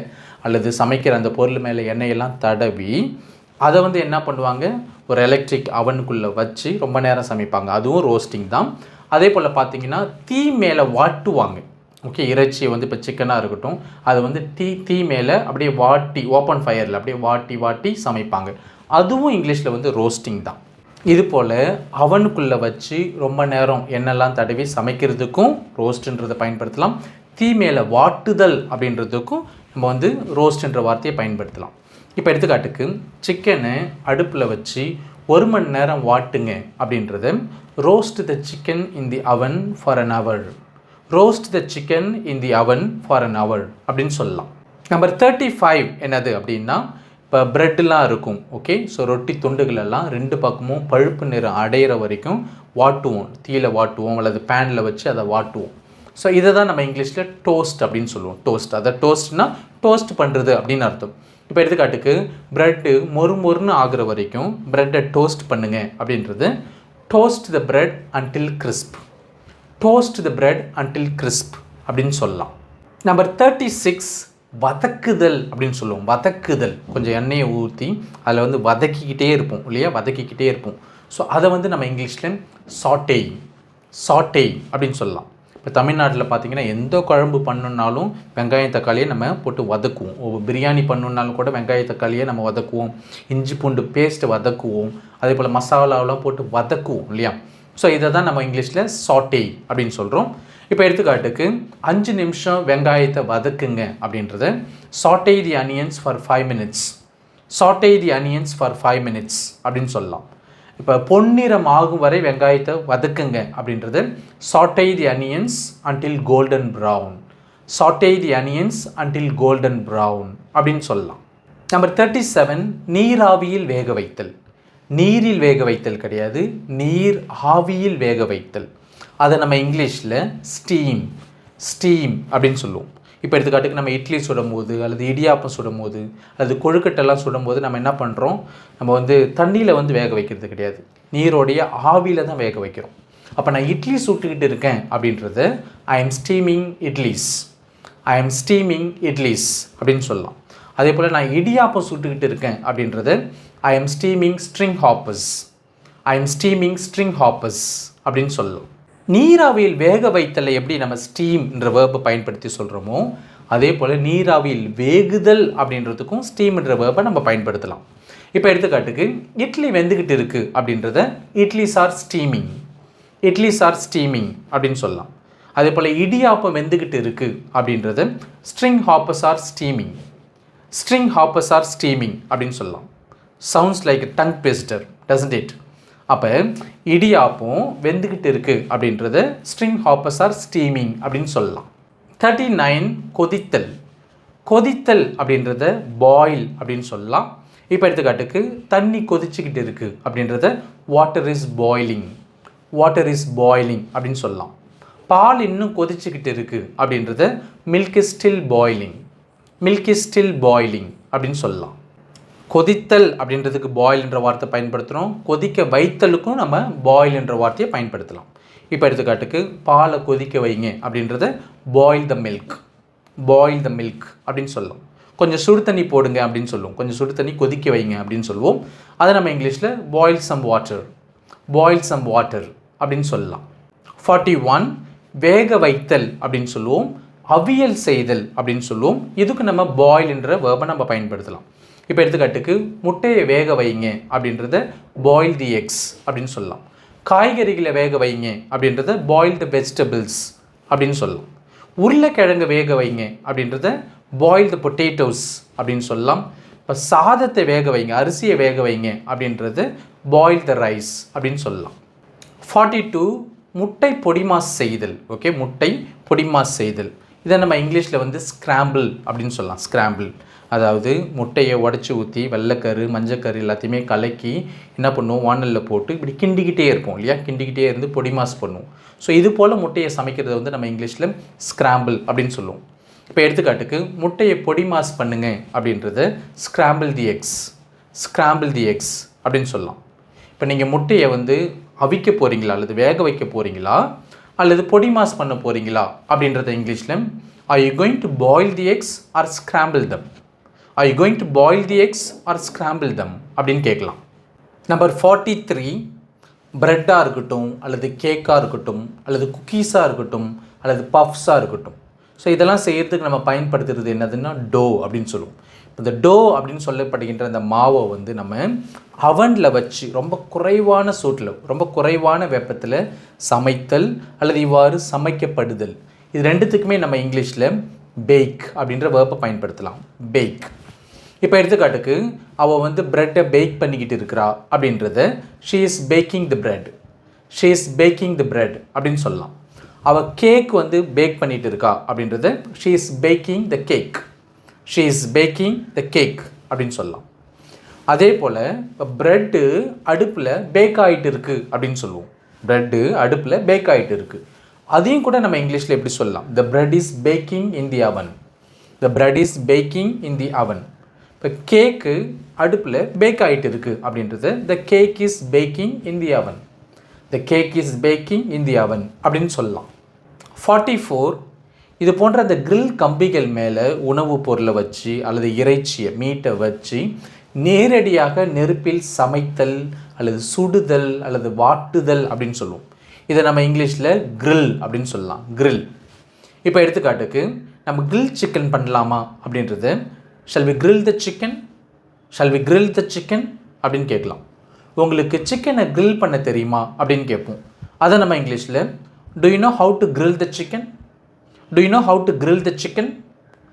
அல்லது சமைக்கிற அந்த பொருள் மேலே எண்ணெயெல்லாம் தடவி அதை வந்து என்ன பண்ணுவாங்க, ஒரு எலக்ட்ரிக் அவனுக்குள்ளே வச்சு ரொம்ப நேரம் சமைப்பாங்க. அதுவும் ரோஸ்டிங் தான். அதே போல் பார்த்தீங்கன்னா தீ மேலே வாட்டுவாங்க. ஓகே, இறைச்சியை வந்து இப்போ சிக்கனாக இருக்கட்டும், அதை வந்து தீ மேலே அப்படியே வாட்டி, ஓப்பன் ஃபயரில் அப்படியே வாட்டி சமைப்பாங்க. அதுவும் இங்கிலீஷில் வந்து ரோஸ்டிங் தான். இது போல் அவனுக்குள்ளே வச்சு ரொம்ப நேரம் எண்ணெய்லாம் தடவி சமைக்கிறதுக்கும் ரோஸ்ட்டுன்றதை பயன்படுத்தலாம். தீ மேலே வாட்டுதல் அப்படின்றதுக்கும் நம்ம வந்து ரோஸ்ட்ன்ற வார்த்தையை பயன்படுத்தலாம். இப்போ எடுத்துக்காட்டுக்கு சிக்கனை அடுப்பில் வச்சு 1 மணி நேரம் வாட்டுங்க அப்படின்றது roast the chicken in the oven for an hour, roast the chicken in the oven for an அவர் அப்படின்னு சொல்லலாம். நம்பர் 35 என்னது அப்படின்னா, இப்போ ப்ரெட்டெலாம் இருக்கும். ஓகே, ஸோ ரொட்டி துண்டுகளெல்லாம் 2 பக்கமும் பழுப்பு நிறம் அடையிற வரைக்கும் வாட்டுவோம், தீயில் வாட்டுவோம் அல்லது பேனில் வச்சு அதை வாட்டுவோம். ஸோ இதை தான் நம்ம இங்கிலீஷில் டோஸ்ட் அப்படின்னு சொல்லுவோம். டோஸ்ட், அதை டோஸ்ட்னா டோஸ்ட் பண்ணுறது அப்படின்னு அர்த்தம். இப்போ எடுத்துக்காட்டுக்கு ப்ரெட்டு மொறுமொறுன்னு ஆகிற வரைக்கும் ப்ரெட்டை டோஸ்ட் பண்ணுங்க அப்படின்றது டோஸ்ட் த பிரெட் அன்டில் கிறிஸ்ப், டோஸ்ட் த பிரெட் அன்டில் கிறிஸ்ப் அப்படின்னு சொல்லலாம். நம்பர் 36, வதக்குதல் அப்படின்னு சொல்லுவோம். வதக்குதல், கொஞ்சம் எண்ணெயை ஊற்றி அதில் வந்து வதக்கிக்கிட்டே இருப்போம் இல்லையா? வதக்கிக்கிட்டே இருப்போம். ஸோ அதை வந்து நம்ம இங்கிலீஷில் சாட்டே, சாட்டே அப்படின்னு சொல்லலாம். இப்போ தமிழ்நாட்டில் பார்த்திங்கன்னா எந்த குழம்பு பண்ணணுன்னாலும் வெங்காயம் தக்காளியை நம்ம போட்டு வதக்குவோம். பிரியாணி பண்ணணுன்னாலும் கூட வெங்காய தக்காளியை நம்ம வதக்குவோம், இஞ்சி பூண்டு பேஸ்ட்டு வதக்குவோம், அதே போல் மசாலாவெலாம் போட்டு வதக்குவோம் இல்லையா? ஸோ இதை தான் நம்ம இங்கிலீஷில் சாட்டே அப்படின்னு சொல்கிறோம். இப்போ எடுத்துக்காட்டுக்கு 5 நிமிஷம் வெங்காயத்தை வதக்குங்க அப்படின்றத சாட்டே தி அனியன்ஸ் ஃபார் 5 minutes, சாட்டே தி அனியன்ஸ் ஃபார் 5 minutes அப்படின்னு சொல்லலாம். இப்போ பொன்னிறம் ஆகும் வரை வெங்காயத்தை வதக்குங்க அப்படின்றது சாட்டே தி அனியன்ஸ் அன்டில் கோல்டன் ப்ரௌன், சாட்டே தி அனியன்ஸ் அன்டில் கோல்டன் ப்ரௌன் அப்படின்னு சொல்லலாம். நம்பர் 37, நீராவியில் வேக வைத்தல். நீரில் வேக வைத்தல் கிடையாது, நீர் ஆவியில் வேக வைத்தல். அதை நம்ம இங்கிலீஷில் ஸ்டீம், ஸ்டீம் அப்படின்னு சொல்லுவோம். இப்போ எடுத்துக்காட்டுக்கு நம்ம இட்லி சுடும் போது அல்லது இடியாப்பம் சுடும் போது அல்லது கொழுக்கட்டெல்லாம் சுடும் போது நம்ம என்ன பண்ணுறோம், நம்ம வந்து தண்ணியில் வந்து வேக வைக்கிறது கிடையாது, நீரோடைய ஆவியில் தான் வேக வைக்கிறோம். அப்போ நான் இட்லி சுட்டுக்கிட்டு இருக்கேன் அப்படின்றது I am steaming idlis, I am steaming idlis அப்படின்னு சொல்லலாம். அதே போல் நான் இடியாப்பம் சுட்டுக்கிட்டு இருக்கேன் அப்படின்றது I am steaming string hoppers, I am steaming string hoppers அப்படின்னு சொல்லலாம். நீராவியில் வேக வைத்தலை எப்படி நம்ம ஸ்டீம்ன்ற வேர்பை பயன்படுத்தி சொல்கிறோமோ அதே போல் நீராவியில் வேகுதல் அப்படின்றதுக்கும் ஸ்டீம்ன்ற வேர்பை நம்ம பயன்படுத்தலாம். இப்போ எடுத்துக்காட்டுக்கு இட்லி வெந்துக்கிட்டு இருக்குது அப்படின்றத idlis are steaming, idlis are steaming அப்படின்னு சொல்லலாம். அதே போல் இடியாப்பம் வெந்துக்கிட்டு இருக்குது அப்படின்றது string hoppers are steaming, string hoppers are steaming அப்படின்னு சொல்லலாம். Sounds like tongue twister, doesn't it? அப்போ இடியாப்பம் வெந்துக்கிட்டு இருக்குது அப்படின்றத ஸ்ட்ரிங் ஹாப்பர்ஸ் ஆர் ஸ்டீமிங் அப்படின்னு சொல்லலாம். 39, கொதித்தல். கொதித்தல் அப்படின்றத பாயில் அப்படின்னு சொல்லலாம். இப்போ எடுத்துக்காட்டுக்கு தண்ணி கொதிச்சுக்கிட்டு இருக்குது அப்படின்றத water is boiling, water is boiling அப்படின்னு சொல்லலாம். பால் இன்னும் கொதிச்சுக்கிட்டு இருக்குது அப்படின்றத milk is still boiling, milk is still boiling அப்படின்னு சொல்லலாம். கொதித்தல் அப்படின்றதுக்கு பாயில் என்ற வார்த்தை பயன்படுத்துகிறோம், கொதிக்க வைத்தலுக்கும் நம்ம பாயில் என்ற வார்த்தையை பயன்படுத்தலாம். இப்போ எடுத்துக்காட்டுக்கு பாலை கொதிக்க வைங்க அப்படின்றத boil the milk, boil the milk அப்படின்னு சொல்லலாம். கொஞ்சம் சுடு தண்ணி போடுங்க அப்படின்னு சொல்லுவோம். கொஞ்சம் சுடு தண்ணி கொதிக்க வைங்க அப்படின்னு சொல்லுவோம். அதை நம்ம இங்கிலீஷில் பாயில் சம் வாட்டர் அப்படின்னு சொல்லலாம். 41 வேக வைத்தல் அப்படின்னு சொல்லுவோம். அவியல் செய்தல் அப்படின்னு சொல்லுவோம். இதுக்கு நம்ம பாயில் என்ற வேர்பை நம்ம பயன்படுத்தலாம். இப்போ எடுத்துக்காட்டுக்கு முட்டையை வேக வைங்க அப்படின்றத பாயில் தி எக்ஸ் அப்படின்னு சொல்லலாம். காய்கறிகளை வேக வைங்க அப்படின்றத பாயில் த வெஜிடபிள்ஸ் அப்படின்னு சொல்லலாம். உருளைக்கிழங்கு வேக வைங்க அப்படின்றத பாயில் த பொட்டேட்டோஸ் அப்படின்னு சொல்லலாம். இப்போ சாதத்தை வேக வைங்க, அரிசியை வேக வைங்க அப்படின்றது பாயில் த ரைஸ் அப்படின்னு சொல்லலாம். 42 முட்டை பொடிமாஸ் செய்தல். ஓகே, முட்டை பொடிமாஸ் செய்தல். இதை நம்ம இங்கிலீஷில் வந்து ஸ்க்ராம்பிள் அப்படின்னு சொல்லலாம். ஸ்க்ராம்பிள் அதாவது முட்டையை உடச்சி ஊற்றி வெள்ளைக்கரு மஞ்சக்கரு எல்லாத்தையுமே கலக்கி என்ன பண்ணுவோம், வானலில் போட்டு இப்படி கிண்டிக்கிட்டே இருப்போம் இல்லையா, கிண்டிக்கிட்டே இருந்து பொடிமாஸ் பண்ணுவோம். ஸோ இது போல் முட்டையை சமைக்கிறத வந்து நம்ம இங்கிலீஷில் ஸ்க்ராம்பிள் அப்படின்னு சொல்லுவோம். இப்போ எடுத்துக்காட்டுக்கு முட்டையை பொடிமாஸ் பண்ணுங்க அப்படின்றது ஸ்க்ராம்பிள் தி எக்ஸ் அப்படின்னு சொல்லலாம். இப்போ நீங்கள் முட்டையை வந்து அவிக்க போகிறீங்களா அல்லது வேக வைக்க போகிறீங்களா அல்லது பொடிமாஸ் பண்ண போகிறீங்களா அப்படின்றத இங்கிலீஷில் are you going to boil the eggs or scramble them அப்படின்னு கேட்கலாம். நம்பர் 43 ப்ரெட்டாக இருக்கட்டும் அல்லது கேக்காக இருக்கட்டும் அல்லது குக்கீஸாக இருக்கட்டும் அல்லது பஃப்ஸாக இருக்கட்டும். ஸோ இதெல்லாம் செய்கிறதுக்கு நம்ம பயன்படுத்துகிறது என்னதுன்னா டோ அப்படின்னு சொல்லுவோம். இந்த டோ அப்படின்னு சொல்லப்படுகின்ற அந்த மாவை வந்து நம்ம அவனில் வச்சு ரொம்ப குறைவான சூட்டில் ரொம்ப குறைவான வெப்பத்தில் சமைத்தல் அல்லது இவ்வாறு சமைக்கப்படுதல், இது ரெண்டுத்துக்குமே நம்ம இங்கிலீஷில் பேக் அப்படின்ற வேர்பை பயன்படுத்தலாம். பேக். இப்போ எடுத்துக்காட்டுக்கு அவள் வந்து ப்ரெட்டை பேக் பண்ணிக்கிட்டு இருக்கிறா அப்படின்றத she is baking the bread அப்படின்னு சொல்லலாம். அவள் கேக் வந்து பேக் பண்ணிகிட்டு இருக்கா அப்படின்றத she is baking the cake அப்படின்னு சொல்லலாம். அதே போல் இப்போ ப்ரெட்டு அடுப்பில் பேக் ஆகிட்டு இருக்குது அப்படின்னு சொல்லுவோம். ப்ரெட்டு அடுப்பில் பேக் ஆகிட்டு இருக்குது, அதையும் கூட நம்ம இங்கிலீஷில் எப்படி சொல்லலாம், த bread is packing in the அவன். இப்போ கேக்கு அடுப்பில் பேக் ஆகிட்டு இருக்குது அப்படின்றது the cake is packing in the அவன் அப்படின்னு சொல்லலாம். 44 இது போன்ற அந்த கிரில் கம்பிகள் மேலே உணவுப் பொருளை வச்சு அல்லது இறைச்சியை மீட்டை வச்சு நேரடியாக நெருப்பில் சமைத்தல் அல்லது சுடுதல் அல்லது வாட்டுதல் அப்படின்னு சொல்லுவோம். இதை நம்ம இங்கிலீஷில் கிரில் அப்படின்னு சொல்லலாம். கிரில். இப்போ எடுத்துக்காட்டுக்கு நம்ம கிரில் சிக்கன் பண்ணலாமா அப்படின்றது shall we grill the chicken அப்படின்னு கேட்கலாம். உங்களுக்கு சிக்கனை grill பண்ண தெரியுமா அப்படின்னு கேட்போம். அதை நம்ம இங்கிலீஷில் do you know how to grill the chicken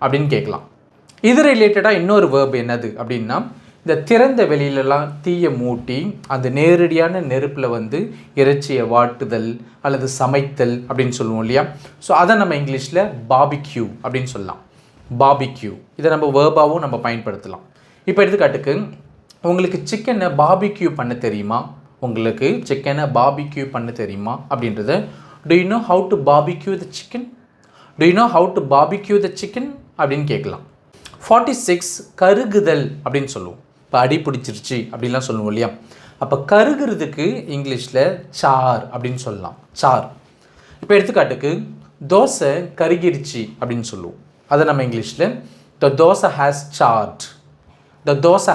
அப்படின்னு கேட்கலாம். இது ரிலேட்டடாக இன்னொரு வேர்ப் என்னது அப்படின்னா, இந்த திறந்த வெளியிலலாம் தீயை மூட்டி அந்த நேரடியான நெருப்பில் வந்து இறைச்சியை வாட்டுதல் அல்லது சமைத்தல் அப்படின்னு சொல்லுவோம் இல்லையா. ஸோ அதை நம்ம இங்கிலீஷில் பார்பிக்யூ அப்படின்னு சொல்லலாம். பார்பிக்யூ இதை நம்ம வேர்பாகவும் நம்ம பயன்படுத்தலாம். இப்போ எடுத்துக்காட்டுக்கு உங்களுக்கு சிக்கனை பார்பிக்யூ பண்ண தெரியுமா அப்படின்றத do you know how to barbecue the chicken அப்படின்னு கேட்கலாம். 46 கருகுதல் அப்படின்னு சொல்லுவோம். இப்போ அடி பிடிச்சிருச்சு அப்படின்லாம் சொல்லுவோம் இல்லையா. அப்போ கருகிறதுக்கு இங்கிலீஷில் சார் அப்படின்னு சொல்லலாம். சார். இப்போ எடுத்துக்காட்டுக்கு தோசை கருகிருச்சு அப்படின்னு சொல்லுவோம். அதை நம்ம இங்கிலீஷில் the dosa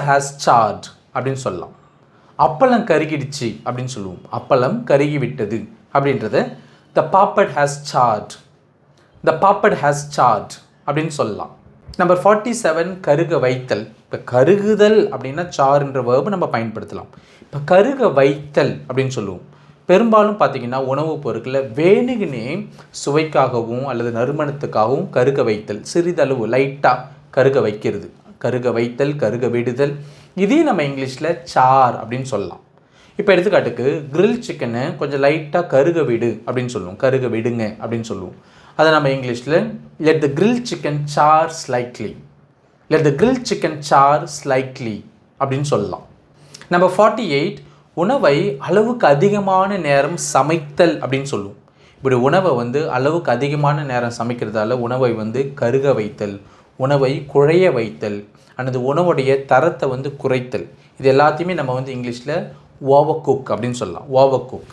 has charred அப்படின்னு சொல்லலாம். அப்பளம் கருகிடுச்சு அப்படின்னு சொல்லுவோம். அப்பளம் கருகி விட்டது அப்படின்றத the puppet has charred அப்படின்னு சொல்லலாம். நம்பர் 47 கருக வைத்தல். இப்போ கருகுதல் அப்படின்னா சார்ன்ற வேர்பு நம்ம பயன்படுத்தலாம். இப்போ கருக வைத்தல் அப்படின்னு சொல்லுவோம். பெரும்பாலும் பார்த்திங்கன்னா உணவுப் பொருட்களை வேணுகுனே சுவைக்காகவும் அல்லது நறுமணத்துக்காகவும் கருக வைத்தல், சிறிதளவு லைட்டாக கருக வைக்கிறது, கருக வைத்தல், கருக விடுதல், இதையும் நம்ம இங்கிலீஷில் சார் அப்படின்னு சொல்லலாம். இப்போ எடுத்துக்காட்டுக்கு கிரில் சிக்கனை கொஞ்சம் லைட்டாக கருக விடு அப்படின்னு சொல்லுவோம், கருக விடுங்க அப்படின்னு சொல்லுவோம். அதை நம்ம இங்கிலீஷில் let the grill chicken sir slightly அப்படின்னு சொல்லலாம். நம்பர் 48 உணவை அளவுக்கு அதிகமான நேரம் சமைத்தல் அப்படின்னு சொல்லுவோம். இப்படி உணவை வந்து அளவுக்கு அதிகமான நேரம் சமைக்கிறதால உணவை வந்து கருக வைத்தல், உணவை குழைய வைத்தல், அல்லது உணவுடைய தரத்தை வந்து குறைத்தல், இது எல்லாத்தையுமே நம்ம வந்து இங்கிலீஷில் ஓவர் குக் அப்படின்னு சொல்லலாம். Over cook.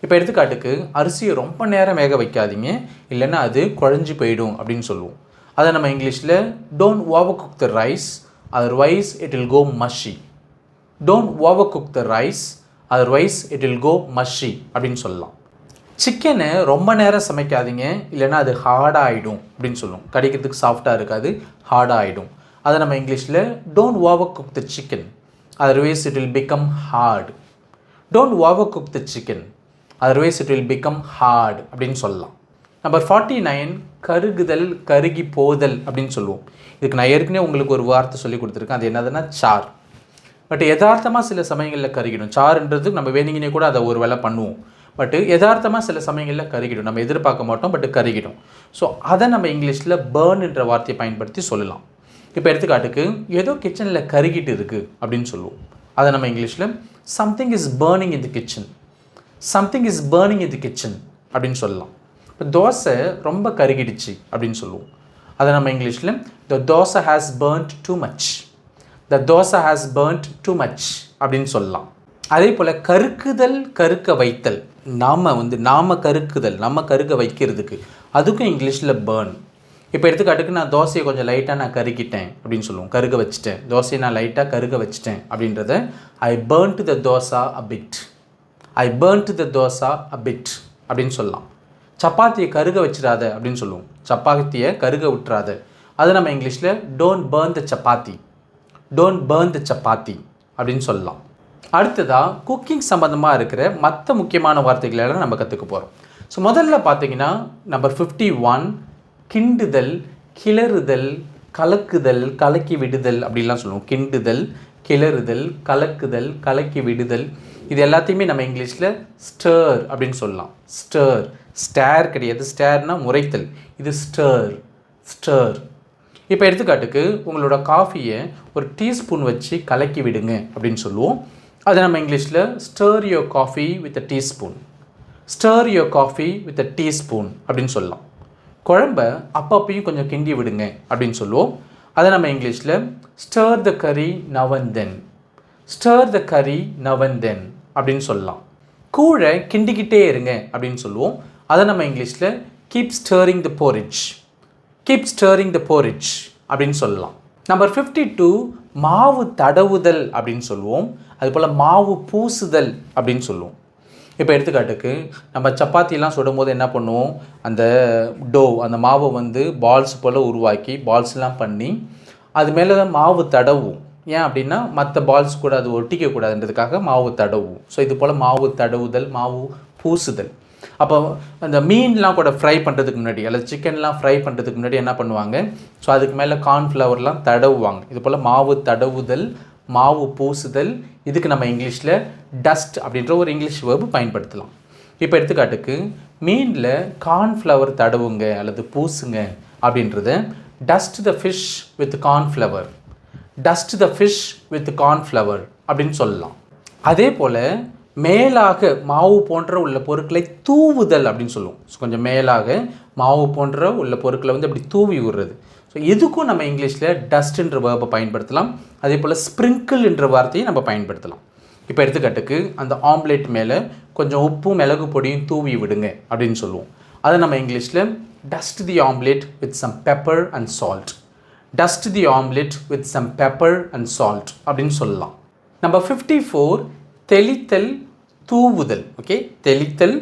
இப்போ எடுத்துக்காட்டுக்கு அரிசியை ரொம்ப நேரம் வேக வைக்காதீங்க, இல்லைன்னா அது குழஞ்சி போயிடும் அப்படின்னு சொல்லுவோம். அதை நம்ம இங்கிலீஷில் don't over cook the rice otherwise it will go mushy. Don't over cook the rice otherwise it will go mushy அப்படின்னு சொல்லலாம். சிக்கனை ரொம்ப நேரம் சமைக்காதீங்க, இல்லைன்னா அது ஹார்டாக ஆகிடும் அப்படின்னு சொல்லுவோம். கடிக்கிறதுக்கு சாஃப்டாக இருக்காது, ஹார்டாக ஆகிடும். அதை நம்ம இங்கிலீஷில் don't over cook the chicken otherwise it will become hard. Don't over cook the chicken otherwise it will become hard அப்படின்னு சொல்லலாம். நம்பர் 49 கருகுதல், கருகி போதல் அப்படின்னு சொல்லுவோம். இதுக்கு நான் ஏற்கனவே உங்களுக்கு ஒரு வார்த்தை சொல்லி கொடுத்துருக்கேன். அது என்னதுன்னா சார். பட் யதார்த்தமாக சில சமயங்களில் கருகிடும். சார்ன்றது நம்ம வேணுங்கினே கூட அதை ஒரு வேளை பண்ணுவோம். பட் யதார்த்தமாக சில சமயங்களில் கருகிடும், நம்ம எதிர்பார்க்க மாட்டோம், பட் கருகிடும். ஸோ அதை நம்ம இங்கிலீஷில் பேர்ன் என்ற வார்த்தையை பயன்படுத்தி சொல்லலாம். இப்போ எடுத்துக்காட்டுக்கு ஏதோ கிச்சனில் கருகிட்டு இருக்குது அப்படின்னு சொல்லுவோம். அதை நம்ம இங்கிலீஷில் something is burning in the kitchen. Something is burning in the kitchen அப்படின்னு சொல்லலாம். இப்போ தோசை ரொம்ப கருகிடுச்சு அப்படின்னு சொல்லுவோம். அதை நம்ம இங்கிலீஷில் the dosa has burnt too much. The dosa has burnt too much அப்படின்னு சொல்லலாம். அதே போல் கருக்குதல், கருக்க வைத்தல். நாம கருக்குதல், நம்ம கருக்க வைக்கிறதுக்கு, அதுக்கும் இங்கிலீஷில் பேர்ன். இப்போ எடுத்துக்காட்டுக்கு நான் தோசையை கொஞ்சம் லைட்டாக நான் கருக்கிட்டேன் அப்படின்னு சொல்லுவோம். கருக வச்சுட்டேன், தோசையை நான் லைட்டாக கருக வச்சுட்டேன் அப்படின்றத I burnt the dosa a bit. I burnt the dosa a bit அப்படின்னு சொல்லலாம். சப்பாத்தியை கருக வச்சிடாத அப்படின்னு சொல்லுவோம். சப்பாத்தியை கருக விட்டுறாத. அது நம்ம இங்கிலீஷில் don't burn the chapati. Don't burn the chapati அப்படின்னு சொல்லலாம். அடுத்ததாக குக்கிங் சம்மந்தமாக இருக்கிற மற்ற முக்கியமான வார்த்தைகளெல்லாம் நம்ம கற்றுக்க போகிறோம். ஸோ முதல்ல பார்த்தீங்கன்னா நம்பர் 51 கிண்டுதல், கிளறுதல், கலக்குதல், கலக்கி விடுதல் அப்படின்லாம் சொல்லுவோம். கிண்டுதல், கிளறுதல், கலக்குதல், கலக்கி விடுதல். இது எல்லாத்தையுமே நம்ம இங்கிலீஷில் ஸ்டர் அப்படின்னு சொல்லலாம். ஸ்டர், ஸ்டேர் கிடையாது. ஸ்டேர்னா முறைத்தல். இது ஸ்டர், ஸ்டர். இப்போ எடுத்துக்காட்டுக்கு உங்களோட காஃபியை ஒரு டீஸ்பூன் வச்சு கலக்கி விடுங்க அப்படின்னு சொல்லுவோம். அதை நம்ம இங்கிலீஷில் stir your coffee with a teaspoon. Stir your coffee with a teaspoon அப்படின்னு சொல்லலாம். குழம்ப அப்பப்பையும் கொஞ்சம் கிண்டி விடுங்க அப்படின்னு சொல்லுவோம். அதை நம்ம இங்கிலீஷில் ஸ்டர் த கரி நவ் அண்ட் தென். ஸ்டர் த கரி நவ் அண்ட் தென் அப்படின்னு சொல்லலாம். கூழை கிண்டிக்கிட்டே இருங்க அப்படின்னு சொல்லுவோம். அதை நம்ம இங்கிலீஷில் கீப் ஸ்டரிங் த போரிட்ஜ். கீப் ஸ்டரிங் த போரிட்ஜ் அப்படின்னு சொல்லலாம். நம்பர் 52 மாவு தடவுதல் அப்படின்னு சொல்லுவோம். அதுபோல் மாவு பூசுதல் அப்படின்னு சொல்லுவோம். இப்போ எடுத்துக்காட்டுக்கு நம்ம சப்பாத்திலாம் சுடும்போது என்ன பண்ணுவோம், அந்த அந்த மாவை பால்ஸ் போல் உருவாக்கி பால்ஸ்லாம் பண்ணி அது மேலே தான் மாவு தடவுவோம். ஏன் அப்படின்னா மற்ற பால்ஸ் கூட அது ஒட்டிக்கக்கூடாதுன்றதுக்காக மாவு தடவுவோம். ஸோ இது போல் மாவு தடவுதல், மாவு பூசுதல். அப்போ அந்த மீன்லாம் கூட ஃப்ரை பண்ணுறதுக்கு முன்னாடி அல்லது சிக்கன்லாம் ஃப்ரை பண்ணுறதுக்கு முன்னாடி என்ன பண்ணுவாங்க, ஸோ அதுக்கு மேலே கார்ன்ஃப்ளவர்லாம் தடவுவாங்க. இது போல் மாவு தடவுதல், மாவு பூசுதல். இதுக்கு நம்ம இங்கிலீஷில் டஸ்ட் அப்படின்ற ஒரு இங்கிலீஷ் வேர்பு பயன்படுத்தலாம். இப்போ எடுத்துக்காட்டுக்கு மீனில் கார்ன்ஃப்ளவர் தடவுங்க அல்லது பூசுங்க அப்படின்றத dust the fish with cornflour. Dust the fish with cornflour அப்படின்னு சொல்லலாம். அதே போல் மேலாக மாவு போன்ற உள்ள பொருட்களை தூவுதல் அப்படின்னு சொல்லுவோம். ஸோ கொஞ்சம் மேலாக மாவு போன்ற உள்ள பொருட்களை அப்படி தூவி விடுறது. ஸோ இதுக்கும் நம்ம இங்கிலீஷில் டஸ்ட்ன்ற வேர்பை பயன்படுத்தலாம். அதே போல் ஸ்ப்ரிங்கிள் என்ற வார்த்தையை நம்ம பயன்படுத்தலாம். இப்போ எடுத்துக்காட்டுக்கு அந்த ஆம்லேட் மேலே கொஞ்சம் உப்பும் மிளகு பொடியும் தூவி விடுங்க அப்படின்னு சொல்லுவோம். அதை நம்ம இங்கிலீஷில் dust the omelette with some pepper and salt. Dust the omelette with some pepper and salt அப்படின்னு சொல்லலாம். நம்பர் 54 தெளித்தல், தூவுதல். ஓகே, தெளித்தல்,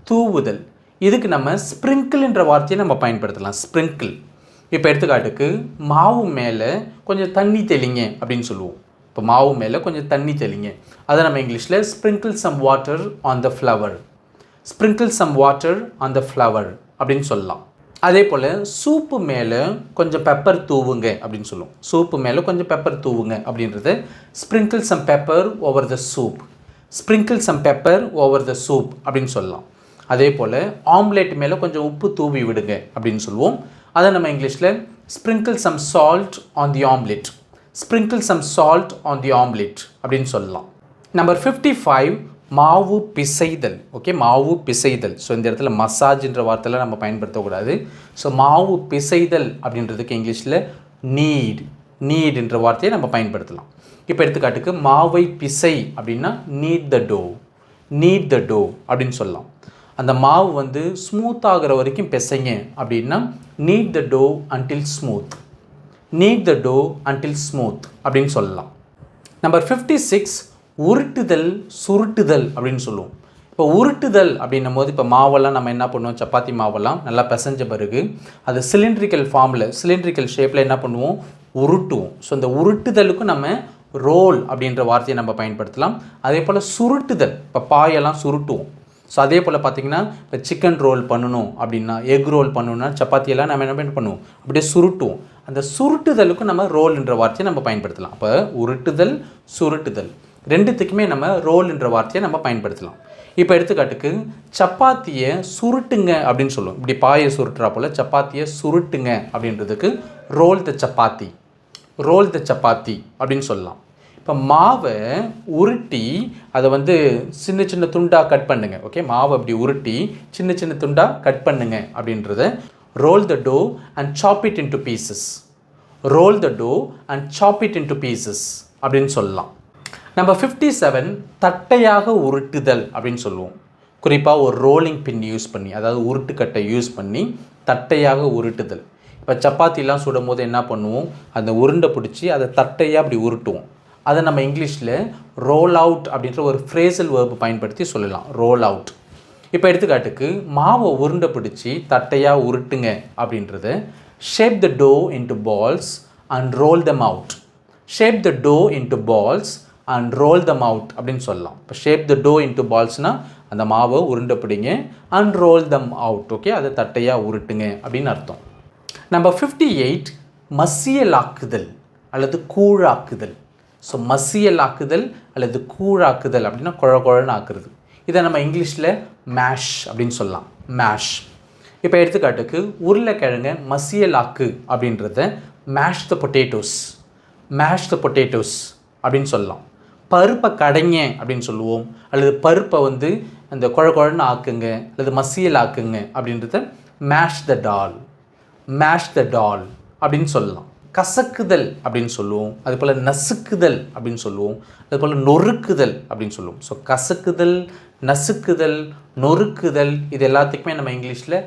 தூவுதல். இதுக்கு நம்ம ஸ்ப்ரிங்கிள் என்ற வார்த்தையை நம்ம பயன்படுத்தலாம். ஸ்ப்ரிங்கிள். இப்போ எடுத்துக்காட்டுக்கு மாவு மேலே கொஞ்சம் தண்ணி தெளிங்க அப்படின்னு சொல்லுவோம். இப்போ மாவு மேலே கொஞ்சம் தண்ணி தெளிங்க. அதை நம்ம இங்கிலீஷில் sprinkle some water on the flower. Sprinkle some water on the flower அப்படின்னு சொல்லலாம். அதே போல் சூப்பு மேலே கொஞ்சம் பெப்பர் தூவுங்க அப்படின்னு சொல்லுவோம். சூப்பு மேலே கொஞ்சம் பெப்பர் தூவுங்க அப்படின்றது sprinkle some pepper over the soup. Sprinkle some pepper over the soup அப்படின்னு சொல்லலாம். அதே போல் ஆம்லேட் மேலே கொஞ்சம் உப்பு தூவி விடுங்க அப்படின்னு சொல்லுவோம். அதை நம்ம இங்கிலீஷில் sprinkle some salt on the omelette. Sprinkle some salt on the omelette அப்படின்னு சொல்லலாம். நம்பர் 55 மாவு பிசைதல். ஓகே, மாவு பிசைதல். ஸோ இந்த இடத்துல மசாஜ்ன்ற வார்த்தையில் நம்ம பயன்படுத்தக்கூடாது. ஸோ மாவு பிசைதல் அப்படின்றதுக்கு இங்கிலீஷில் நீட் என்ற வார்த்தையை நம்ம பயன்படுத்தலாம். இப்போ எடுத்துக்காட்டுக்கு மாவை பிசை அப்படின்னா need the to. Need the to அப்படின்னு சொல்லலாம். அந்த மாவு வந்து ஸ்மூத் ஆகிற வரைக்கும் பிசைங்க அப்படின்னா knead the dough until smooth. knead the dough until smooth அப்படின்னு சொல்லலாம். நம்பர் 56 உருட்டுதல் சுருட்டுதல் அப்படின்னு சொல்லுவோம். இப்போ உருட்டுதல் அப்படின்னும் போது இப்போ மாவெல்லாம் நம்ம என்ன பண்ணுவோம், சப்பாத்தி மாவெல்லாம் நல்லா பிசைஞ்ச பிறகு அது சிலிண்ட்ரிக்கல் ஃபார்மில் சிலிண்ட்ரிக்கல் ஷேப்பில் என்ன பண்ணுவோம், உருட்டுவோம். ஸோ இந்த உருட்டுதலுக்கும் நம்ம ரோல் அப்படின்ற வார்த்தையை நம்ம பயன்படுத்தலாம். அதே போல் சுருட்டுதல், இப்போ பாயெல்லாம் சுருட்டுவோம். ஸோ அதே போல் பார்த்திங்கன்னா இப்போ சிக்கன் ரோல் பண்ணணும் அப்படின்னா, எக் ரோல் பண்ணணும்னா சப்பாத்தியெல்லாம் நம்ம என்ன பண்ணுவோம், அப்படியே சுருட்டுவோம். அந்த சுருட்டுதலுக்கும் நம்ம ரோல்ன்ற வார்த்தையை நம்ம பயன்படுத்தலாம். அப்போ உருட்டுதல் சுருட்டுதல் ரெண்டுத்துக்குமே நம்ம ரோல்ன்ற வார்த்தையை நம்ம பயன்படுத்தலாம். இப்போ எடுத்துக்காட்டுக்கு சப்பாத்தியை சுருட்டுங்க அப்படின்னு சொல்லுவோம். இப்படி பாயை சுருட்டுறா போல் சப்பாத்தியை சுருட்டுங்க அப்படின்றதுக்கு ரோல் த சப்பாத்தி, ரோல் த சப்பாத்தி அப்படின்னு சொல்லலாம். இப்போ மாவை உருட்டி அதை வந்து சின்ன சின்ன துண்டாக கட் பண்ணுங்க. ஓகே, மாவை அப்படி உருட்டி சின்ன சின்ன துண்டாக கட் பண்ணுங்க அப்படின்றத roll the dough and chop it into pieces. roll the dough and chop it into pieces அப்படின்னு சொல்லலாம். நம்பர் 57 தட்டையாக உருட்டுதல் அப்படின்னு சொல்லுவோம். குறிப்பாக ஒரு ரோலிங் பின் யூஸ் பண்ணி, அதாவது உருட்டுக்கட்டை யூஸ் பண்ணி தட்டையாக உருட்டுதல். இப்போ சப்பாத்திலாம் சுடும் போது என்ன பண்ணுவோம், அந்த உருண்டை பிடிச்சி அதை தட்டையாக அப்படி உருட்டுவோம். அதை நம்ம இங்கிலீஷில் ரோல் அவுட் அப்படின்ற ஒரு ஃப்ரேசல் வேர்பு பயன்படுத்தி சொல்லலாம், ரோல் அவுட். இப்போ எடுத்துக்காட்டுக்கு மாவை உருண்டை பிடிச்சி தட்டையாக உருட்டுங்க அப்படின்றது shape the dough into balls and roll them out. Shape the dough into balls and roll them out அப்படின்னு சொல்லலாம். இப்போ ஷேப் த டோ இன்டு பால்ஸ்னால் அந்த மாவை உருண்டை பிடிங்க, and roll them out, okay, அதை தட்டையாக உருட்டுங்க அப்படின்னு அர்த்தம். நம்பர் 58 மசியலாக்குதல் அல்லது கூழாக்குதல். ஸோ மசியலாக்குதல் அல்லது கூழாக்குதல் அப்படின்னா குழன்னு ஆக்குறது. இதை நம்ம இங்கிலீஷில் மேஷ் அப்படின்னு சொல்லலாம், மேஷ். இப்போ எடுத்துக்காட்டுக்கு உருளைக்கிழங்க மசியலாக்கு அப்படின்றத மேஷ் த பொட்டேட்டோஸ், மேஷ் த பொட்டேட்டோஸ் அப்படின்னு சொல்லலாம். பருப்பை கடைங்க அப்படின்னு சொல்லுவோம், அல்லது பருப்பை வந்து அந்த குழன்னு ஆக்குங்க அல்லது மசியல் ஆக்குங்க அப்படின்றத மேஷ் த டால், மேஷ் த டால் அப்படின்னு சொல்லலாம். கசக்குதல் அப்படின்னு சொல்லுவோம், அதுபோல் நசுக்குதல் அப்படின்னு சொல்லுவோம், அதுபோல் நொறுக்குதல் அப்படின்னு சொல்லுவோம். ஸோ கசக்குதல், நசுக்குதல், நொறுக்குதல் இது எல்லாத்துக்குமே நம்ம இங்கிலீஷில்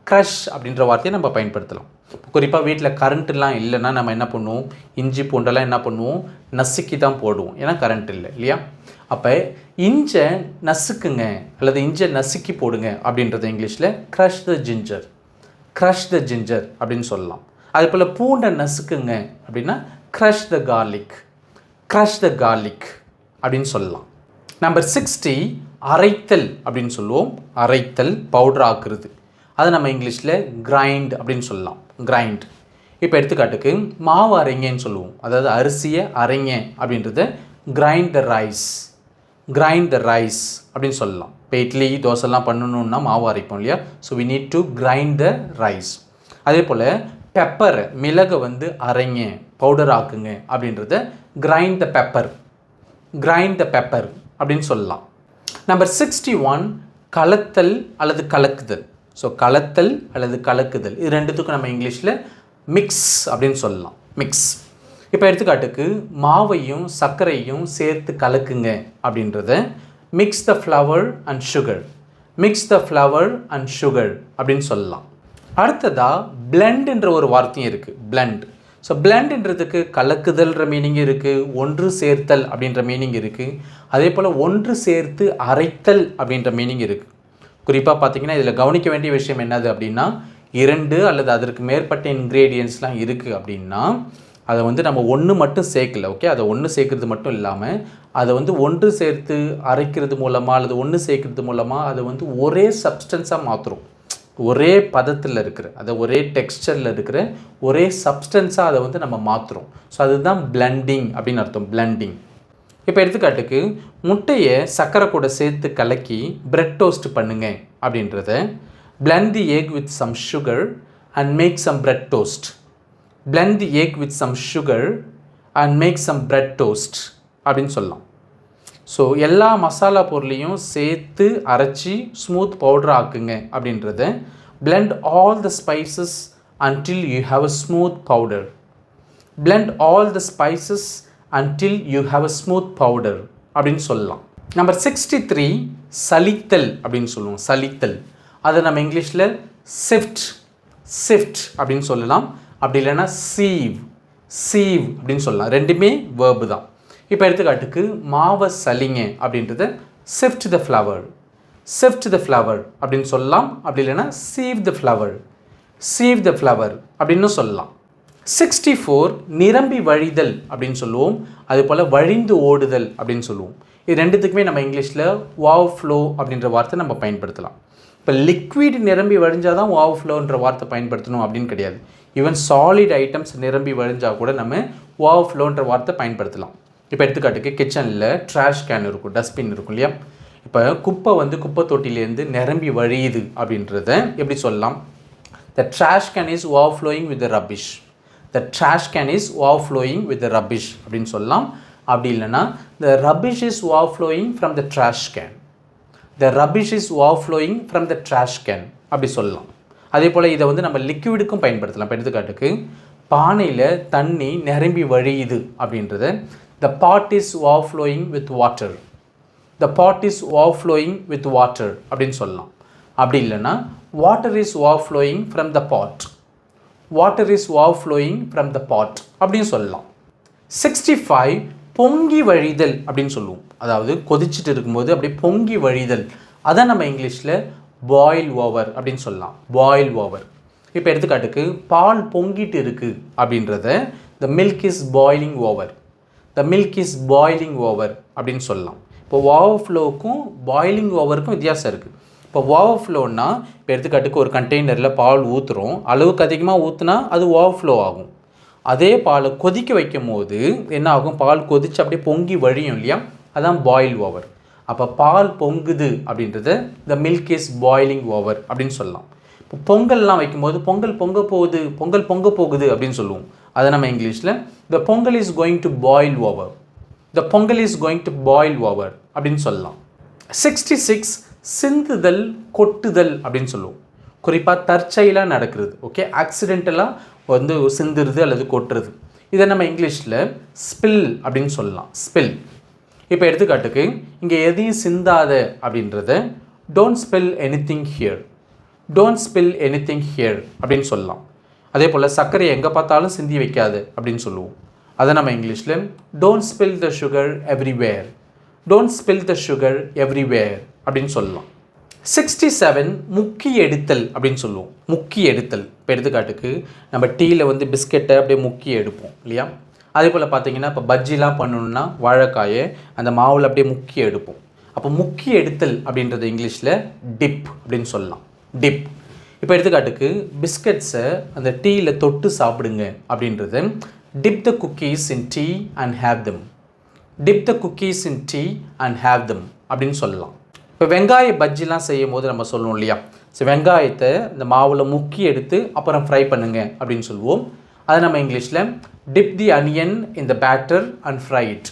க்ரஷ் அப்படின்ற வார்த்தையை நம்ம பயன்படுத்தலாம். குறிப்பாக வீட்டில் கரண்ட்டுலாம் இல்லைன்னா நம்ம என்ன பண்ணுவோம், இஞ்சி பூண்டெல்லாம் என்ன பண்ணுவோம், நசுக்கி தான் போடுவோம், ஏன்னா கரண்ட் இல்லை இல்லையா. அப்போ இஞ்சை நசுக்குங்க அல்லது இஞ்சை நசுக்கி போடுங்க அப்படின்றத இங்கிலீஷில் க்ரஷ் த ஜிஞ்சர், க்ரஷ் த ஜிஞ்சர் அப்படின்னு சொல்லலாம். அதே போல் பூண்டை நசுக்குங்க அப்படின்னா க்ரஷ் த கார்லிக், க்ரஷ் த கார்லிக் அப்படின்னு சொல்லலாம். நம்பர் 60 அரைத்தல் அப்படின்னு சொல்லுவோம். அரைத்தல் பவுடர் ஆக்குறது, அது நம்ம இங்கிலீஷில் கிரைண்ட் அப்படின்னு சொல்லலாம், கிரைண்ட். இப்போ எடுத்துக்காட்டுக்கு மாவு அரைங்கன்னு சொல்லுவோம், அதாவது அரிசியை அரைங்க அப்படின்றத grind the rice, grind the rice அப்படின்னு சொல்லலாம். இப்போ இட்லி தோசைலாம் பண்ணணுன்னா மாவு அரைப்போம் இல்லையா, so we need to grind the rice. அதே போல் பெப்பர், மிளகை வந்து அரைங்க பவுடர் ஆக்குங்க அப்படின்றத grind the pepper, grind the pepper அப்படின்னு சொல்லலாம். நம்பர் 61 கலத்தல் அல்லது கலக்குதல். ஸோ கலத்தல் அல்லது கலக்குதல் இது ரெண்டுத்துக்கும் நம்ம இங்கிலீஷில் மிக்ஸ் அப்படின்னு சொல்லலாம், மிக்ஸ். இப்போ எடுத்துக்காட்டுக்கு மாவையும் சர்க்கரையும் சேர்த்து கலக்குங்க அப்படின்றத mix the flower and sugar, mix the flower and sugar அப்படின்னு சொல்லலாம். அடுத்ததாக பிளெண்டுன்ற ஒரு வார்த்தையும் இருக்குது, பிளெண்ட். ஸோ பிளெண்டுன்றதுக்கு கலக்குதல்ன்ற மீனிங் இருக்குது, ஒன்று சேர்த்தல் அப்படின்ற மீனிங் இருக்குது, அதே போல் ஒன்று சேர்த்து அரைத்தல் அப்படின்ற மீனிங் இருக்குது. குறிப்பாக பார்த்திங்கன்னா இதில் கவனிக்க வேண்டிய விஷயம் என்னது அப்படின்னா, 2 அல்லது அதற்கு மேற்பட்ட இன்க்ரீடியன்ட்ஸ்லாம் இருக்குது அப்படின்னா அதை வந்து நம்ம ஒன்று மட்டும் சேர்க்கல, ஓகே, அதை ஒன்று சேர்க்கறது மட்டும் இல்லாமல் அதை வந்து ஒன்று சேர்த்து அரைக்கிறது மூலமாக அல்லது ஒன்று சேர்க்கறது மூலமாக அதை வந்து ஒரே சப்ஸ்டன்ஸாக மாற்றுறோம், ஒரே பதத்தில் இருக்கிற, அதை ஒரே டெக்ஸ்டரில் இருக்கிற ஒரே சப்ஸ்டன்ஸாக அதை வந்து நம்ம மாற்றுறோம். ஸோ அதுதான் பிளெண்டிங் அப்படின்னு அர்த்தம், பிளெண்டிங். இப்போ எடுத்துக்காட்டுக்கு முட்டையை சர்க்கரை கூட சேர்த்து கலக்கி பிரெட் டோஸ்ட் பண்ணுங்க அப்படின்றத blend the egg with some sugar and make some bread toast, blend the egg with some sugar and make some bread toast அப்படின்னு சொல்லலாம். ஸோ எல்லா மசாலா பொருளையும் சேர்த்து அரைச்சி ஸ்மூத் பவுடர் ஆக்குங்க அப்படின்றத blend all the spices until you have a smooth powder, blend all the spices until you have a smooth powder அப்படின்னு சொல்லலாம். நம்பர் 63 சலித்தல் அப்படின்னு சொல்லுவோம். சலித்தல் அதை நம்ம இங்கிலீஷில் சிஃப்ட் அப்படின்னு சொல்லலாம். அப்படி இல்லைன்னா சீவ் அப்படின்னு சொல்லலாம். ரெண்டுமே வேர்பு தான். இப்போ எடுத்துக்காட்டுக்கு மாவை சலிங்க அப்படின்றத சிஃப்ட் த ஃப்ளவர் அப்படின்னு சொல்லலாம். அப்படி இல்லைன்னா சீவ் த ஃப்ளவர் அப்படின்னு சொல்லலாம். 64 நிரம்பி வழிதல் அப்படின்னு சொல்லுவோம். அதுபோல் வழிந்து ஓடுதல் அப்படின்னு சொல்லுவோம். இது ரெண்டுத்துக்குமே நம்ம இங்கிலீஷில் வாவ் ஃப்ளோ அப்படின்ற வார்த்தை நம்ம பயன்படுத்தலாம். இப்போ லிக்விட் நிரம்பி வழிஞ்சால் தான் வாவ் ஃப்ளோன்ற வார்த்தை பயன்படுத்தணும் அப்படின்னு கிடையாது. ஈவன் சாலிட் ஐட்டம்ஸ் நிரம்பி வழிஞ்சால் கூட நம்ம வாவ் ஃப்ளோன்ற வார்த்தை பயன்படுத்தலாம். இப்போ எடுத்துக்காட்டுக்கு கிச்சனில் ட்ராஷ் கேன் இருக்கும், டஸ்ட்பின் இருக்கும் இல்லையா. இப்போ குப்பை குப்பை தொட்டிலேருந்து நிரம்பி வழியுது அப்படின்றத எப்படி சொல்லலாம்? The trash can is overflowing with the rubbish. The trash can is overflowing with the rubbish அப்படின்னு சொல்லலாம். அப்படி இல்லைன்னா the rubbish is overflowing from the trash can. The rubbish is overflowing from the trash can அப்படி சொல்லலாம். அதே போல் இதை நம்ம லிக்விடுக்கும் பயன்படுத்தலாம். இப்போ எடுத்துக்காட்டுக்கு பானையில் தண்ணி நிரம்பி வழியுது அப்படின்றத the pot is overflowing with water. The pot is overflowing with water அப்படின்னு சொல்லலாம். அப்படி இல்லைன்னா water is overflowing from the pot. Water is overflowing from the pot அப்படின்னு சொல்லலாம். 65 பொங்கி வழிதல் அப்படின்னு சொல்லுவோம். அதாவது கொதிச்சுட்டு இருக்கும்போது அப்படியே பொங்கி வழிதல், அதை நம்ம இங்கிலீஷில் பாயில் ஓவர் அப்படின்னு சொல்லலாம். Boil over. இப்போ எடுத்துக்காட்டுக்கு பால் பொங்கிட்டு இருக்குது அப்படின்றத the milk is boiling over. The milk is boiling over அப்படின்னு சொல்லலாம். இப்போ ஓவர்ஃப்ளோவுக்கும் பாயிலிங் ஓவருக்கும் வித்தியாசம் இருக்குது. இப்போ ஓவர்ஃப்ளோன்னா இப்போ எடுத்துக்காட்டுக்கு ஒரு கண்டெய்னரில் பால் ஊற்றுறோம், அளவுக்கு அதிகமாக ஊற்றுனா அது ஓவர்ஃப்ளோ ஆகும். அதே பாலை கொதிக்க வைக்கும் போது என்ன ஆகும்? பால் கொதித்து அப்படியே பொங்கி வழியும் இல்லையா, அதான் பாயில் ஓவர். அப்போ பால் பொங்குது அப்படின்றத the milk is boiling over அப்படின்னு சொல்லலாம். இப்போ பொங்கல்லாம் வைக்கும்போது பொங்கல் பொங்க போகுது அப்படின்னு சொல்லுவோம். அதை நம்ம இங்கிலீஷில் the pongal is going to boil over. The pongal is going to boil over அப்படின்னு சொல்லலாம். 66 சிந்துதல் கொட்டுதல் அப்படின்னு சொல்லுவோம். குறிப்பாக தற்செயலாக நடக்கிறது. ஓகே, ஆக்சிடென்டலாக சிந்துறது அல்லது கொட்டுறது. இதை நம்ம இங்கிலீஷில் ஸ்பில் அப்படின்னு சொல்லலாம். ஸ்பில். இப்போ எடுத்துக்காட்டுக்கு இங்கே எதையும் சிந்தாத அப்படின்றத don't spill anything here. Don't spill anything here அப்படின்னு சொல்லலாம். அதே போல் சர்க்கரை எங்கே பார்த்தாலும் சிந்தி வைக்காது அப்படின்னு சொல்லுவோம். அதை நம்ம இங்கிலீஷில் don't spill the sugar everywhere. Don't spill the sugar everywhere அப்படின்னு சொல்லலாம். 67 முக்கி எடுத்தல் அப்படின்னு சொல்லுவோம். முக்கி எடுத்தல். இப்போ எடுத்துக்காட்டுக்கு நம்ம டீயில் பிஸ்கெட்டை அப்படியே முக்கி எடுப்போம் இல்லையா. அதே போல் பார்த்தீங்கன்னா இப்போ பஜ்ஜிலாம் பண்ணணுன்னா வாழைக்காயை அந்த மாவில் அப்படியே முக்கி எடுப்போம். அப்போ முக்கி எடுத்தல் அப்படின்றது இங்கிலீஷில் டிப் அப்படின்னு சொல்லலாம். டிப். இப்போ எடுத்துக்காட்டுக்கு பிஸ்கெட்ஸை அந்த டீயில் தொட்டு சாப்பிடுங்க அப்படின்றது dip the cookies in tea and have them. Dip the cookies in tea and have them அப்படின்னு சொல்லலாம். இப்போ வெங்காய பஜ்ஜிலாம் செய்யும் போது நம்ம சொல்லணும் இல்லையா, ஸோ வெங்காயத்தை இந்த மாவில் முக்கி எடுத்து அப்புறம் ஃப்ரை பண்ணுங்க அப்படின்னு சொல்லுவோம். அதை நம்ம இங்கிலீஷில் dip the onion in the batter and fry it.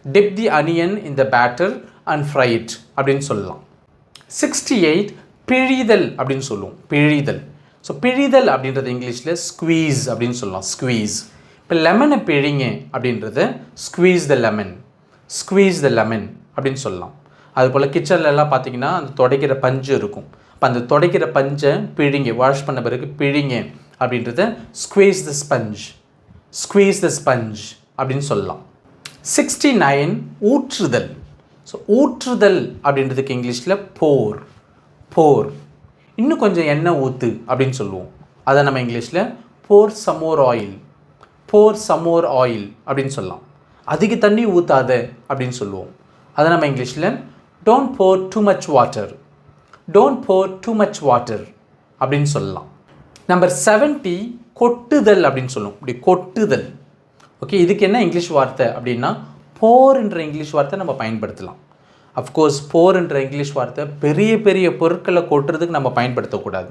Dip the onion in the batter and fry it அப்படின்னு சொல்லலாம். 68 பிழிதல் அப்படின்னு சொல்லுவோம். பிழிதல். ஸோ பிழிதல் அப்படின்றது இங்கிலீஷில் ஸ்குவீஸ் அப்படின்னு சொல்லலாம். ஸ்குவீஸ். இப்போ லெமனை பிழிங்க அப்படின்றது ஸ்குவீஸ் த லெமன். ஸ்குவீஸ் த லெமன் அப்படின்னு சொல்லலாம். அதுபோல் கிச்சன்லலாம் பார்த்தீங்கன்னா அந்த துடைக்கிற பஞ்சு இருக்கும். அப்போ அந்த துடைக்கிற பஞ்சை பிழிங்க, வாஷ் பண்ண பிறகு பிழிங்க அப்படின்றத ஸ்குவீஸ் த ஸ்பஞ்ச். ஸ்குவீஸ் த ஸ்பஞ்ச் அப்படின்னு சொல்லலாம். 69 ஊற்றுதல். ஸோ ஊற்றுதல் அப்படின்றதுக்கு இங்கிலீஷில் போர். போர். இன்னும் கொஞ்சம் எண்ணெய் ஊற்று அப்படின்னு சொல்லுவோம். அதை நம்ம இங்கிலீஷில் போர் சமோர் ஆயில். போர் சமோர் ஆயில் அப்படின்னு சொல்லலாம். அதிக தண்ணி ஊற்றாத அப்படின்னு சொல்லுவோம். அதை நம்ம இங்கிலீஷில் don't bore too much water. Don't bore too much water அப்படின்னு சொல்லலாம். நம்பர் 70 கொட்டுதல் அப்படின்னு சொல்லுவோம். இப்படி கொட்டுதல். ஓகே, இதுக்கு என்ன இங்கிலீஷ் வார்த்தை அப்படின்னா போர் என்ற இங்கிலீஷ் வார்த்தை நம்ம பயன்படுத்தலாம். அஃப்கோர்ஸ் போர் என்ற இங்கிலீஷ் வார்த்தை பெரிய பெரிய பொருட்களை கொட்டுறதுக்கு நம்ம பயன்படுத்தக்கூடாது.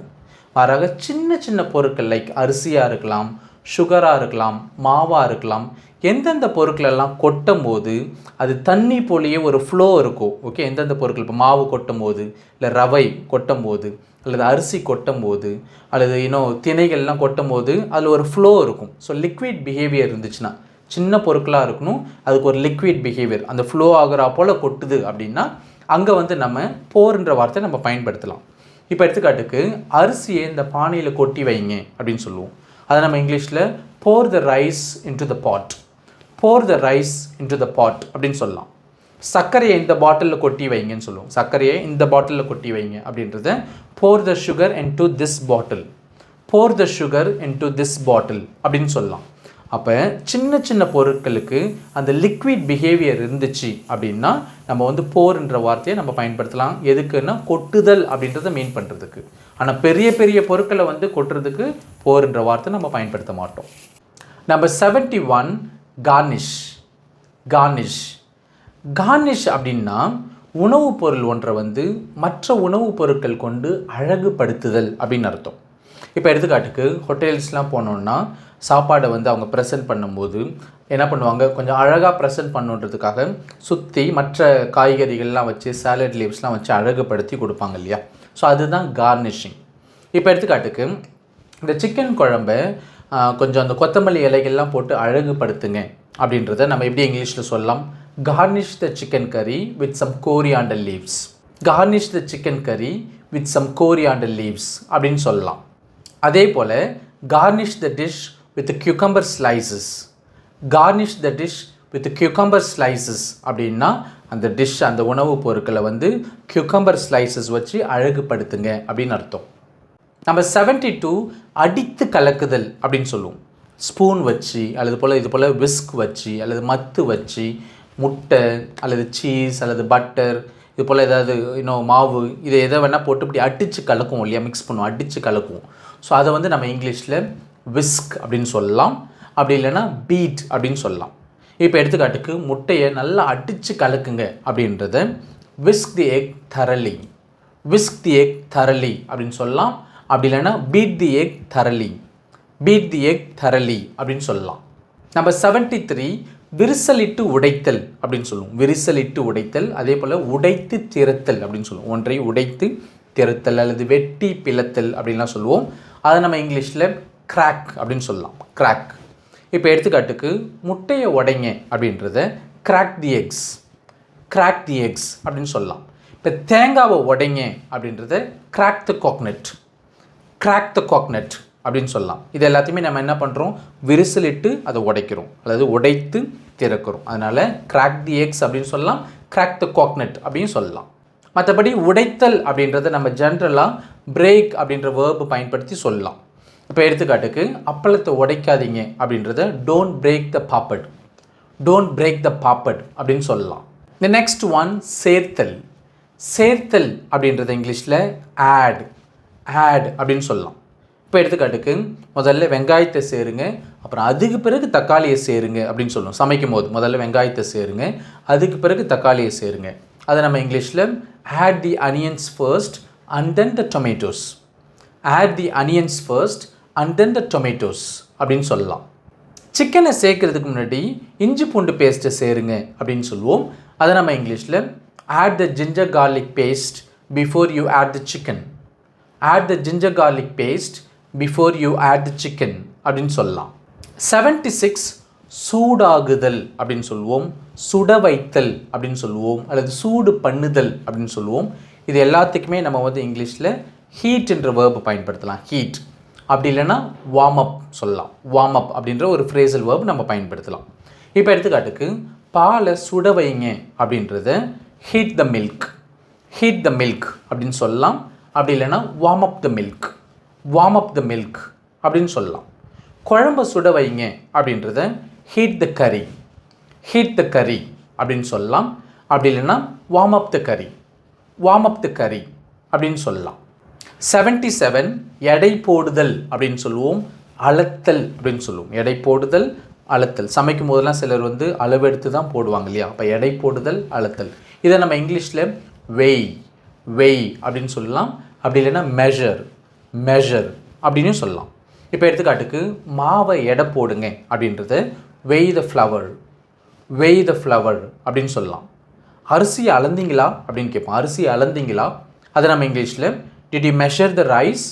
மாறாக சின்ன சின்ன பொருட்கள் லைக் அரிசியாக இருக்கலாம், சுகராக இருக்கலாம், மாவாக இருக்கலாம், எந்தெந்த பொருட்களெல்லாம் கொட்டும் போது அது தண்ணி போலியே ஒரு ஃப்ளோ இருக்கும். ஓகே, எந்தெந்த பொருட்கள் இப்போ மாவு கொட்டும் போது, இல்லை ரவை கொட்டும் போது, அல்லது அரிசி கொட்டும் போது, அல்லது திணைகள்லாம் கொட்டும் போது அதில் ஒரு ஃப்ளோ இருக்கும். ஸோ லிக்விட் பிஹேவியர் இருந்துச்சுன்னா, சின்ன பொருட்களாக இருக்கணும், அதுக்கு ஒரு லிக்விட் பிஹேவியர், அந்த ஃப்ளோ ஆகிறா போல் கொட்டுது அப்படின்னா அங்கே வந்து நம்ம போர்ன்ற வார்த்தை நம்ம பயன்படுத்தலாம். இப்போ எடுத்துக்காட்டுக்கு அரிசியை இந்த பானையில் கொட்டி வைங்க அப்படின்னு சொல்லுவோம். அதை நம்ம இங்கிலீஷில் pour the rice into the pot, pour the rice into the pot அப்படின்னு சொல்லலாம். சர்க்கரையை இந்த பாட்டிலில் கொட்டி வைங்கன்னு சொல்லுவோம். சர்க்கரையை இந்த பாட்டிலில் கொட்டி வைங்க அப்படின்றத pour the sugar into this bottle, pour the sugar into this bottle அப்படின்னு சொல்லலாம். அப்போ சின்ன சின்ன பொருட்களுக்கு அந்த லிக்விட் பிஹேவியர் இருந்துச்சு அப்படின்னா நம்ம வந்து போர்ன்ற வார்த்தையை நம்ம பயன்படுத்தலாம். எதுக்குன்னா கொட்டுதல் அப்படின்றத மீன் பண்ணுறதுக்கு. ஆனால் பெரிய பெரிய பொருட்களை வந்து கொட்டுறதுக்கு போர்ன்ற வார்த்தை நம்ம பயன்படுத்த மாட்டோம். Number 71 Cornish. கார்னிஷ் கார்னிஷ் அப்படின்னா உணவுப் பொருள் ஒன்றை வந்து மற்ற உணவுப் பொருட்கள் கொண்டு அழகுபடுத்துதல் அப்படின்னு அர்த்தம். இப்போ எடுத்துக்காட்டுக்கு ஹோட்டல்ஸ்லாம் போனோன்னா சாப்பாடை வந்து அவங்க ப்ரெசென்ட் பண்ணும்போது என்ன பண்ணுவாங்க, கொஞ்சம் அழகாக ப்ரெசென்ட் பண்ணுன்றதுக்காக சுற்றி மற்ற காய்கறிகள்லாம் வச்சு சாலட் லீவ்ஸ்லாம் வச்சு அழகுபடுத்தி கொடுப்பாங்க இல்லையா. ஸோ அதுதான் கார்னிஷிங். இப்போ எடுத்துக்காட்டுக்கு இந்த சிக்கன் குழம்பை கொஞ்சம் அந்த கொத்தமல்லி இலைகள்லாம் போட்டு அழகுபடுத்துங்க அப்படின்றத நம்ம எப்படி இங்கிலீஷில் சொல்லலாம்? Garnish the chicken curry with some coriander leaves, garnish the chicken curry with some coriander leaves அப்படின்னு சொல்லலாம். அதே போல் garnish the dish with cucumber slices, garnish the dish with cucumber slices அப்படின்னா அந்த டிஷ் அந்த உணவுப் பொருட்களை வந்து கியூக்கம்பர் ஸ்லைசஸ் வச்சு அழகுபடுத்துங்க அப்படின்னு அர்த்தம். நம்ம 72 அடித்து கலக்குதல் அப்படின்னு சொல்லுவோம். ஸ்பூன் வச்சு அல்லது போல் இது போல் விஸ்க் வச்சு அல்லது மத்து வச்சு முட்டை அல்லது சீஸ் அல்லது பட்டர் இது போல் ஏதாவது இன்னும் மாவு இதை எதை வேணால் போட்டு இப்படி அடித்து கலக்குவோம் இல்லையா, மிக்ஸ் பண்ணுவோம், அடித்து கலக்குவோம். ஸோ அதை வந்து நம்ம இங்கிலீஷில் விஸ்க் அப்படின்னு சொல்லலாம், அப்படி இல்லைன்னா பீட் அப்படின்னு சொல்லலாம். இப்போ எடுத்துக்காட்டுக்கு முட்டையை நல்லா அடித்து கலக்குங்க அப்படின்றத whisk the egg thoroughly, whisk the egg thoroughly அப்படின்னு சொல்லலாம். அப்படி இல்லைன்னா beat the egg thoroughly, beat the egg thoroughly அப்படின்னு சொல்லலாம். நம்ம 73 விரிசலிட்டு உடைத்தல் அப்படின்னு சொல்லுவோம். விரிசலிட்டு உடைத்தல், அதே போல் உடைத்து திறத்தல் அப்படின்னு சொல்லுவோம். ஒன்றை உடைத்து திறத்தல் அல்லது வெட்டி பிளத்தல் அப்படின்லாம் சொல்லுவோம். அதை நம்ம இங்கிலீஷில் கிராக் அப்படின்னு சொல்லலாம். கிராக். இப்போ எடுத்துக்காட்டுக்கு முட்டையை உடைங்க அப்படின்றத கிராக் தி எக்ஸ், கிராக் தி எக்ஸ் அப்படின்னு சொல்லலாம். இப்போ தேங்காவை உடைங்க அப்படின்றத கிராக் த கோக்னட், கிராக் த கோக்னட் அப்படின்னு சொல்லலாம். இது எல்லாத்தையுமே நம்ம என்ன பண்ணுறோம், விரிசலிட்டு அதை உடைக்கிறோம் அல்லது உடைத்து திறக்கிறோம். அதனால் கிராக் தி எக்ஸ் அப்படின்னு சொல்லலாம், கிராக் த கோக்னட் அப்படின்னு சொல்லலாம். மற்றபடி உடைத்தல் அப்படின்றத நம்ம ஜென்ரலாக பிரேக் அப்படின்ற வேர்பு பயன்படுத்தி சொல்லலாம். இப்போ எடுத்துக்காட்டுக்கு அப்பளத்தை உடைக்காதீங்க அப்படின்றத don't break the papad, don't break the papad அப்படின்னு சொல்லலாம். இந்த நெக்ஸ்ட் ஒன் சேர்த்தல். சேர்த்தல் அப்படின்றத இங்கிலீஷில் ஆட், ஆட் அப்படின்னு சொல்லலாம். இப்போ எடுத்துக்காட்டுக்கு முதல்ல வெங்காயத்தை சேருங்க, அப்புறம் அதுக்கு பிறகு தக்காளியை சேருங்க அப்படின்னு சொல்லணும். சமைக்கும் போது முதல்ல வெங்காயத்தை சேருங்க, அதுக்கு பிறகு தக்காளியை சேருங்க. அதை நம்ம இங்கிலீஷில் add the onions first and then the tomatoes, add the onions first and then the tomatoes அப்படின்னு சொல்லலாம். சிக்கனை சேர்க்கறதுக்கு முன்னாடி இஞ்சி பூண்டு பேஸ்ட்டை சேருங்க அப்படின்னு சொல்லுவோம். அதை நம்ம இங்கிலீஷில் add the ginger garlic paste before you add the chicken, add the ginger garlic paste before you add the chicken அப்படின்னு சொல்லலாம். 76 சூடாகுதல் அப்படின்னு சொல்லுவோம், சுட வைத்தல் அப்படின்னு சொல்லுவோம், அல்லது சூடு பண்ணுதல் அப்படின்னு சொல்லுவோம். இது எல்லாத்துக்குமே நம்ம வந்து இங்கிலீஷில் ஹீட் என்ற வேர்பு பயன்படுத்தலாம். ஹீட் அப்படி இல்லைன்னா வார்ம் அப் சொல்லலாம். வார்ம் அப் அப்படின்ற ஒரு ஃப்ரேசல் வேர்பு நம்ம பயன்படுத்தலாம். இப்போ எடுத்துக்காட்டுக்கு பாலை சுட வைங்க அப்படின்றத heat the milk, heat the milk அப்படின்னு சொல்லலாம். அப்படி இல்லைன்னா warm up the milk, warm up the milk அப்படின்னு சொல்லலாம். குழம்பை சுட வைங்க அப்படின்றத ஹீட் த கறி, ஹீட் த கறி அப்படின்னு சொல்லலாம். அப்படி இல்லைன்னா வார்ம் அப் த கறி, வார்ம் அப் த கறி அப்படின்னு சொல்லலாம். 77 எடை போடுதல் அப்படின்னு சொல்லுவோம், அளத்தல் அப்படின்னு சொல்லுவோம். எடை போடுதல், அளத்தல். சமைக்கும் போதெல்லாம் சிலர் வந்து அளவெடுத்து தான் போடுவாங்க இல்லையா. அப்போ எடை போடுதல், அளத்தல். இதை நம்ம இங்கிலீஷில் வெய், வெய் அப்படின்னு சொல்லலாம். அப்படி இல்லைன்னா மெஷர், மெஷர் அப்படின்னு சொல்லலாம். இப்போ எடுத்துக்காட்டுக்கு மாவை எடை போடுங்க அப்படின்றத வெய் the flower, Wei the flower அப்படின்னு சொல்லலாம். அரிசியை அளந்தீங்களா அப்படின்னு கேட்போம். அரிசியை அளந்தீங்களா, அதை நம்ம இங்கிலீஷில் did you measure the rise,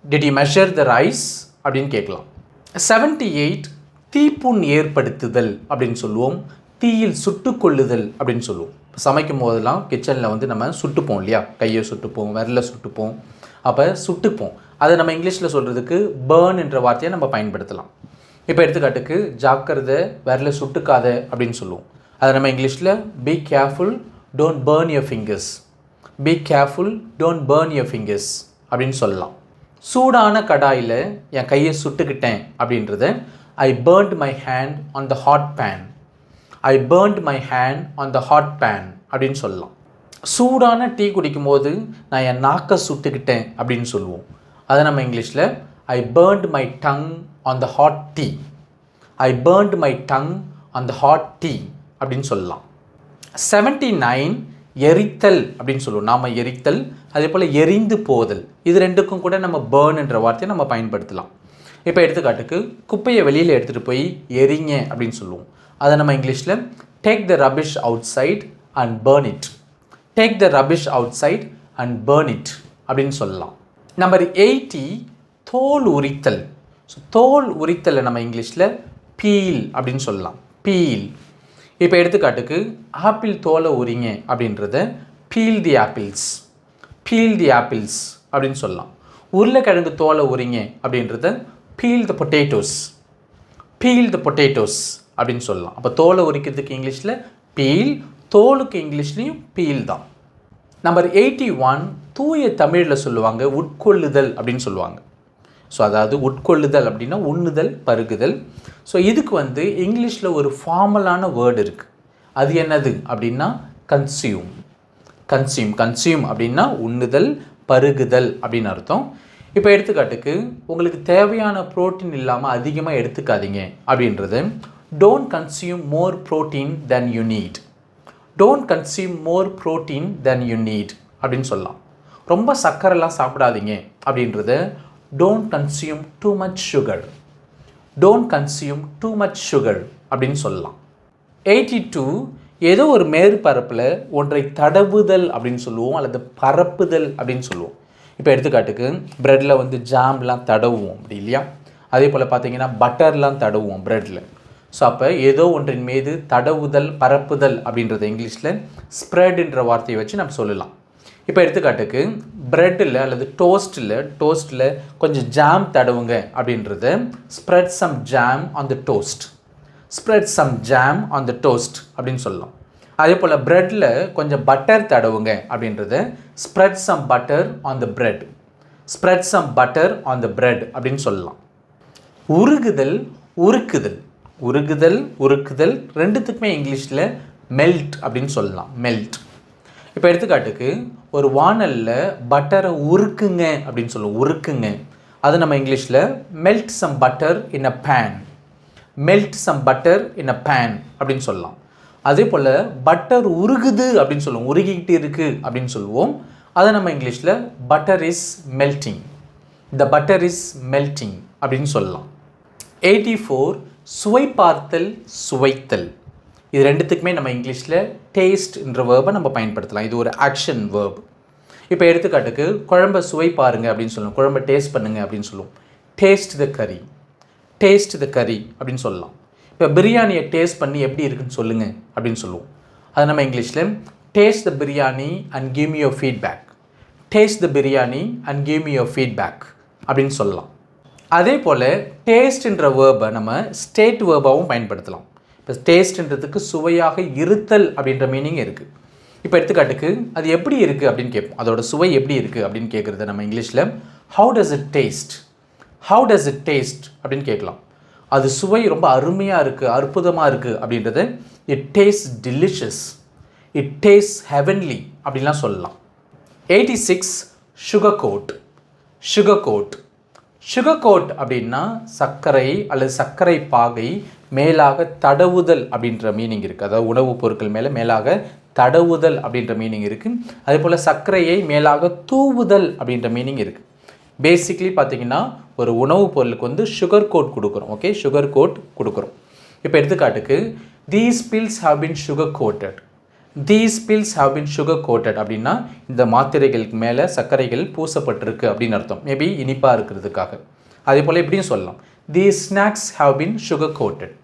did you measure the rice அப்படின்னு கேட்கலாம். 78 தீப்புண் ஏற்படுத்துதல் அப்படின்னு சொல்லுவோம், தீயில் சுட்டுக்கொள்ளுதல் அப்படின்னு சொல்லுவோம். சமைக்கும் போதெல்லாம் கிச்சனில் வந்து நம்ம சுட்டுப்போம் இல்லையா, கையை சுட்டுப்போம், விரலை சுட்டுப்போம், அப்போ சுட்டுப்போம். அதை நம்ம இங்கிலீஷில் சொல்கிறதுக்கு பேர்ன் என்ற வார்த்தையை நம்ம பயன்படுத்தலாம். இப்போ எடுத்துக்காட்டுக்கு ஜாக்கிரதை, விரலை சுட்டுக்காத அப்படின்னு சொல்லுவோம். அதை நம்ம இங்கிலீஷில் be careful, don't burn your fingers. Be careful, don't burn your fingers அப்படின்னு சொல்லலாம். சூடான கடாயில் என் கையை சுட்டுக்கிட்டேன் அப்படின்றத I burnt my hand on the hot pan. I burnt my hand on the hot pan அப்படின்னு சொல்லலாம். சூடான டீ குடிக்கும்போது நான் என் நாக்கை சுட்டுக்கிட்டேன் அப்படின்னு சொல்லுவோம். அதை நம்ம இங்கிலீஷில் I burnt my tongue on the hot tea. I burnt my tongue on the hot tea அப்படின்னு சொல்லலாம். 79 எரித்தல் அப்படின்னு சொல்லுவோம். நாம் எரித்தல், அதே போல் எரிந்து போதல், இது ரெண்டுக்கும் கூட நம்ம பேர்ன் என்ற வார்த்தையை நம்ம பயன்படுத்தலாம். இப்போ எடுத்துக்காட்டுக்கு குப்பையை வெளியில் எடுத்துகிட்டு போய் எரிங்க அப்படின்னு சொல்லுவோம். அதை நம்ம இங்கிலீஷில் take the rubbish outside and burn it. Take the rubbish outside and burn it அப்படின்னு சொல்லலாம். நம்பர் 80 தோல் உரித்தல். ஸோ தோல் உரித்தலை நம்ம இங்கிலீஷில் பீல் அப்படின்னு சொல்லலாம். பீல். இப்போ எடுத்துக்காட்டுக்கு ஆப்பிள் தோலை உரிங்க அப்படின்றத பீல் தி ஆப்பிள்ஸ். பீல் தி ஆப்பிள்ஸ் அப்படின்னு சொல்லலாம். உருளைக்கிழங்கு தோலை உரிங்க அப்படின்றத பீல் த பொட்டேட்டோஸ். பீல் த பொட்டேட்டோஸ் அப்படின்னு சொல்லலாம். அப்போ தோலை உரிக்கிறதுக்கு இங்கிலீஷில் பீல், தோலுக்கு இங்கிலீஷ்லேயும் பீல் தான். நம்பர் 81 தூய தமிழில் சொல்லுவாங்க உட்கொள்ளுதல் அப்படின்னு சொல்லுவாங்க. ஸோ அதாவது உட்கொள்ளுதல் அப்படின்னா உண்ணுதல், பருகுதல். ஸோ இதுக்கு வந்து இங்கிலீஷில் ஒரு ஃபார்மலான வேர்டு இருக்குது. அது என்னது அப்படின்னா கன்சியூம். கன்சியூம். கன்சியூம் அப்படின்னா உண்ணுதல், பருகுதல் அப்படின்னு அர்த்தம். இப்போ எடுத்துக்காட்டுக்கு உங்களுக்கு தேவையான ப்ரோட்டீன் இல்லாமல் அதிகமாக எடுத்துக்காதீங்க அப்படின்றது don't consume more protein then you need. Don't consume more protein then you need அப்படின்னு சொல்லலாம். ரொம்ப சர்க்கரைலாம் சாப்பிடாதீங்க அப்படின்றது don't consume too much sugar. Don't consume too much sugar அப்படின்னு சொல்லலாம். 82 ஏதோ ஒரு மேற்பரப்பில் ஒன்றை தடவுதல் அப்படின்னு சொல்லுவோம், அல்லது பரப்புதல் அப்படின்னு சொல்லுவோம். இப்போ எடுத்துக்காட்டுக்கு ப்ரெட்டில் வந்து ஜாம்லாம் தடவுவோம் அப்படி இல்லையா, அதே போல் பார்த்தீங்கன்னா பட்டர்லாம் தடவுவோம் ப்ரெட்டில். ஸோ அப்போ ஏதோ ஒன்றின் மீது தடவுதல், பரப்புதல் அப்படின்றத இங்கிலீஷில் ஸ்ப்ரெட்ன்ற வார்த்தையை வச்சு நம்ம சொல்லலாம். இப்போ எடுத்துக்காட்டுக்கு ப்ரெட்டில் அல்லது டோஸ்ட்டில் கொஞ்சம் ஜாம் தடவுங்க அப்படின்றது spread some jam on the toast. Spread some jam on the toast அப்படின்னு சொல்லலாம். அதே போல் ப்ரெட்டில் கொஞ்சம் பட்டர் தடவுங்க அப்படின்றது spread some butter on the bread. Spread some butter on the bread அப்படின்னு சொல்லலாம். உருகுதல், உருக்குதல். உருகுதல், உருக்குதல் ரெண்டுத்துக்குமே இங்கிலீஷில் மெல்ட் அப்படின்னு சொல்லலாம். மெல்ட். இப்போ எடுத்துக்காட்டுக்கு ஒரு வானலில் பட்டரை உருக்குங்க அப்படின்னு சொல்லுவோம். உருக்குங்க. அது நம்ம இங்கிலீஷில் மெல்ட் சம் பட்டர் இன் அ பேன். மெல்ட் சம் பட்டர் இன் அ பேன் அப்படின்னு சொல்லலாம். அதே போல் பட்டர் உருகுது அப்படின்னு சொல்லுவோம். உருகிக்கிட்டு இருக்குது அப்படின்னு சொல்லுவோம். அதை நம்ம இங்கிலீஷில் butter is melting. The butter is melting அப்படின்னு சொல்லலாம். 84 சுவை பார்த்தல், சுவைத்தல். இது ரெண்டுத்துக்குமே நம்ம இங்கிலீஷில் டேஸ்ட்ன்ற வேர்பை நம்ம பயன்படுத்தலாம். இது ஒரு ஆக்ஷன் வேர்ப். இப்போ எடுத்துக்காட்டுக்கு குழம்பை சுவை பாருங்க அப்படின்னு சொல்லுவோம். குழம்பை டேஸ்ட் பண்ணுங்க அப்படின்னு சொல்லுவோம். டேஸ்ட் த கறி. டேஸ்ட் த கறி அப்படின்னு சொல்லலாம். இப்போ பிரியாணியை டேஸ்ட் பண்ணி எப்படி இருக்குன்னு சொல்லுங்கள் அப்படின்னு சொல்லுவோம். அது நம்ம இங்கிலீஷில் taste the biryani and give me your feedback. Taste the biryani and give me your feedback அப்படின்னு சொல்லலாம். அதே போல் டேஸ்ட்ன்ற வேர்பை நம்ம ஸ்டேட் வேர்பாகவும் பயன்படுத்தலாம். இப்போ டேஸ்ட்ன்றதுக்கு சுவையாக இருத்தல் அப்படின்ற மீனிங் இருக்குது. இப்போ எடுத்துக்காட்டுக்கு அது எப்படி இருக்குது அப்படின்னு கேட்போம். அதோட சுவை எப்படி இருக்குது அப்படின்னு கேட்குறது நம்ம இங்கிலீஷில் how does it taste. How does it taste அப்படின்னு கேட்கலாம். அது சுவை ரொம்ப அருமையாக இருக்குது, அற்புதமாக இருக்குது அப்படின்றது it taste delicious, it taste heavenly அப்படின்லாம் சொல்லலாம். 86 sugar coat. Sugar coat. Sugar coat அப்படின்னா சர்க்கரை அல்லது சர்க்கரை பாகை மேலாக தடவுதல் அப்படின்ற மீனிங் இருக்குது. அதாவது உணவுப் பொருட்கள் மேலாக தடவுதல் அப்படின்ற மீனிங் இருக்குது. அதே போல் சர்க்கரையை மேலாக தூவுதல் அப்படின்ற மீனிங் இருக்குது. பேசிக்லி பார்த்தீங்கன்னா ஒரு உணவுப் பொருளுக்கு வந்து சுகர் கோட் கொடுக்குறோம். ஓகே, சுகர் கோட் கொடுக்குறோம். இப்போ எடுத்துக்காட்டுக்கு these pills have been sugar coated. These pills have been sugar coated அப்படின்னா இந்த மாத்திரைகளுக்கு மேலே சர்க்கரைகள் பூசப்பட்டிருக்கு அப்படின்னு அர்த்தம். மேபி இனிப்பாக இருக்கிறதுக்காக. அதே போல் இப்படியும் சொல்லலாம், these snacks have been sugar coated.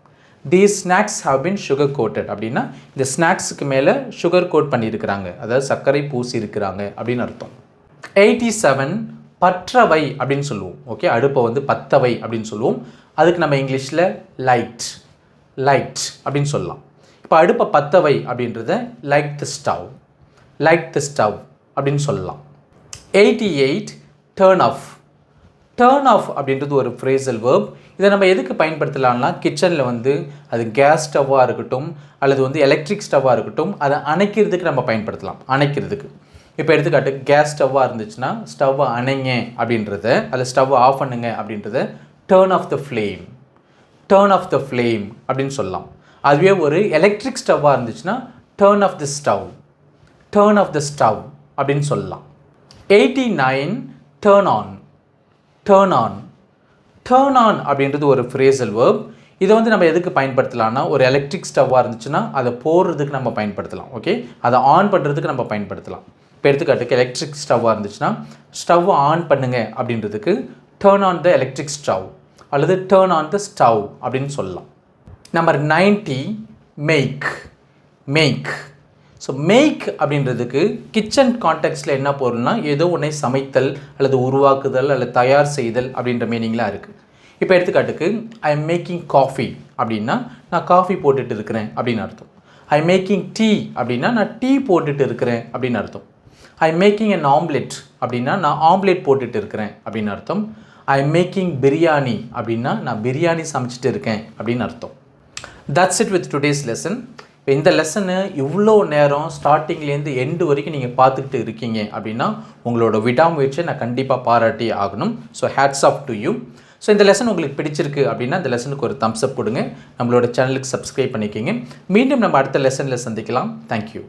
these snacks have been sugar coated அப்படின்னா இந்த ஸ்நாக்ஸுக்கு மேலே சுகர் கோட் பண்ணியிருக்கிறாங்க, அதாவது சர்க்கரை பூசி இருக்கிறாங்க அப்படின்னு அர்த்தம். 87 பற்றவை அப்படின்னு சொல்லுவோம். ஓகே, அடுப்பை வந்து பத்தவை அப்படின்னு சொல்லுவோம். அதுக்கு நம்ம இங்கிலீஷில் லைட் அப்படின்னு சொல்லலாம். இப்போ அடுப்பை பத்தவை அப்படின்றத லைட் த ஸ்டவ் அப்படின்னு சொல்லலாம். 88 டர்ன் ஆஃப் அப்படின்றது ஒரு ஃப்ரேசல் வேர்ப். இதை நம்ம எதுக்கு பயன்படுத்தலாம்னா கிச்சனில் வந்து அது கேஸ் ஸ்டவ்வாக இருக்கட்டும் அல்லது வந்து எலக்ட்ரிக் ஸ்டவ்வாக இருக்கட்டும், அதை அணைக்கிறதுக்கு நம்ம பயன்படுத்தலாம். அணைக்கிறதுக்கு இப்போ எடுத்துக்காட்டு கேஸ் ஸ்டவ்வாக இருந்துச்சுன்னா ஸ்டவ்வை அணைங்க அப்படின்றத, அல்லது ஸ்டவ்வை ஆஃப் பண்ணுங்க அப்படின்றத டர்ன் ஆஃப் த ஃப்ளேம் அப்படின்னு சொல்லலாம். அதுவே ஒரு எலக்ட்ரிக் ஸ்டவ்வாக இருந்துச்சுன்னா டர்ன் ஆஃப் த ஸ்டவ் அப்படின்னு சொல்லலாம். 89 டர்ன் ஆன் அப்படின்றது ஒரு ஃப்ரேசல் வேர்ப். இதை வந்து நம்ம எதுக்கு பயன்படுத்தலாம்னா ஒரு எலக்ட்ரிக் ஸ்டவ்வாக இருந்துச்சுன்னா அதை போடுறதுக்கு நம்ம பயன்படுத்தலாம். ஓகே, அதை ஆன் பண்ணுறதுக்கு நம்ம பயன்படுத்தலாம். இப்போ எடுத்துக்காட்டுக்கு எலக்ட்ரிக் ஸ்டவ்வாக இருந்துச்சுன்னா ஸ்டவ்வை ஆன் பண்ணுங்க அப்படின்றதுக்கு turn on the electric stove அல்லது டர்ன் ஆன் த ஸ்டவ் அப்படின்னு சொல்லலாம். Number 90 make. ஸோ மேக் அப்படின்றதுக்கு கிச்சன் கான்டெக்ஸ்டில் என்ன பொருள்னா ஏதோ ஒன்றை சமைத்தல் அல்லது உருவாக்குதல் அல்லது தயார் செய்தல் அப்படின்ற மீனிங்லாம் இருக்குது. இப்போ எடுத்துக்காட்டுக்கு ஐ எம் மேக்கிங் காஃபி அப்படின்னா நான் காஃபி போட்டுட்டு இருக்கிறேன் அப்படின்னு அர்த்தம். ஐ எம் மேக்கிங் டீ அப்படின்னா நான் டீ போட்டுட்டு இருக்கிறேன் அப்படின்னு அர்த்தம். I am making an omelette அப்படின்னா நான் ஆம்லெட் போட்டுட்டு இருக்கிறேன் அப்படின்னு அர்த்தம். ஐ எம் மேக்கிங் பிரியாணி அப்படின்னா நான் பிரியாணி சமைச்சிட்டு இருக்கேன் அப்படின்னு அர்த்தம். That's it with today's lesson. இப்போ இந்த லெசனை இவ்வளோ நேரம் ஸ்டார்டிங்லேருந்து எண்டு வரைக்கும் நீங்கள் பார்த்துக்கிட்டு இருக்கீங்க அப்படின்னா உங்களோட விடாமுயற்சியை நான் கண்டிப்பாக பாராட்டி ஆகணும். So hats off to you. So இந்த லெசன் உங்களுக்கு பிடிச்சிருக்கு அப்படின்னா இந்த லெசனுக்கு ஒரு தம்ஸ் அப் கொடுங்க. நம்மளோட சேனலுக்கு சப்ஸ்கிரைப் பண்ணிக்கிங்க. மீண்டும் நம்ம அடுத்த லெசனில் சந்திக்கலாம். தேங்க்யூ.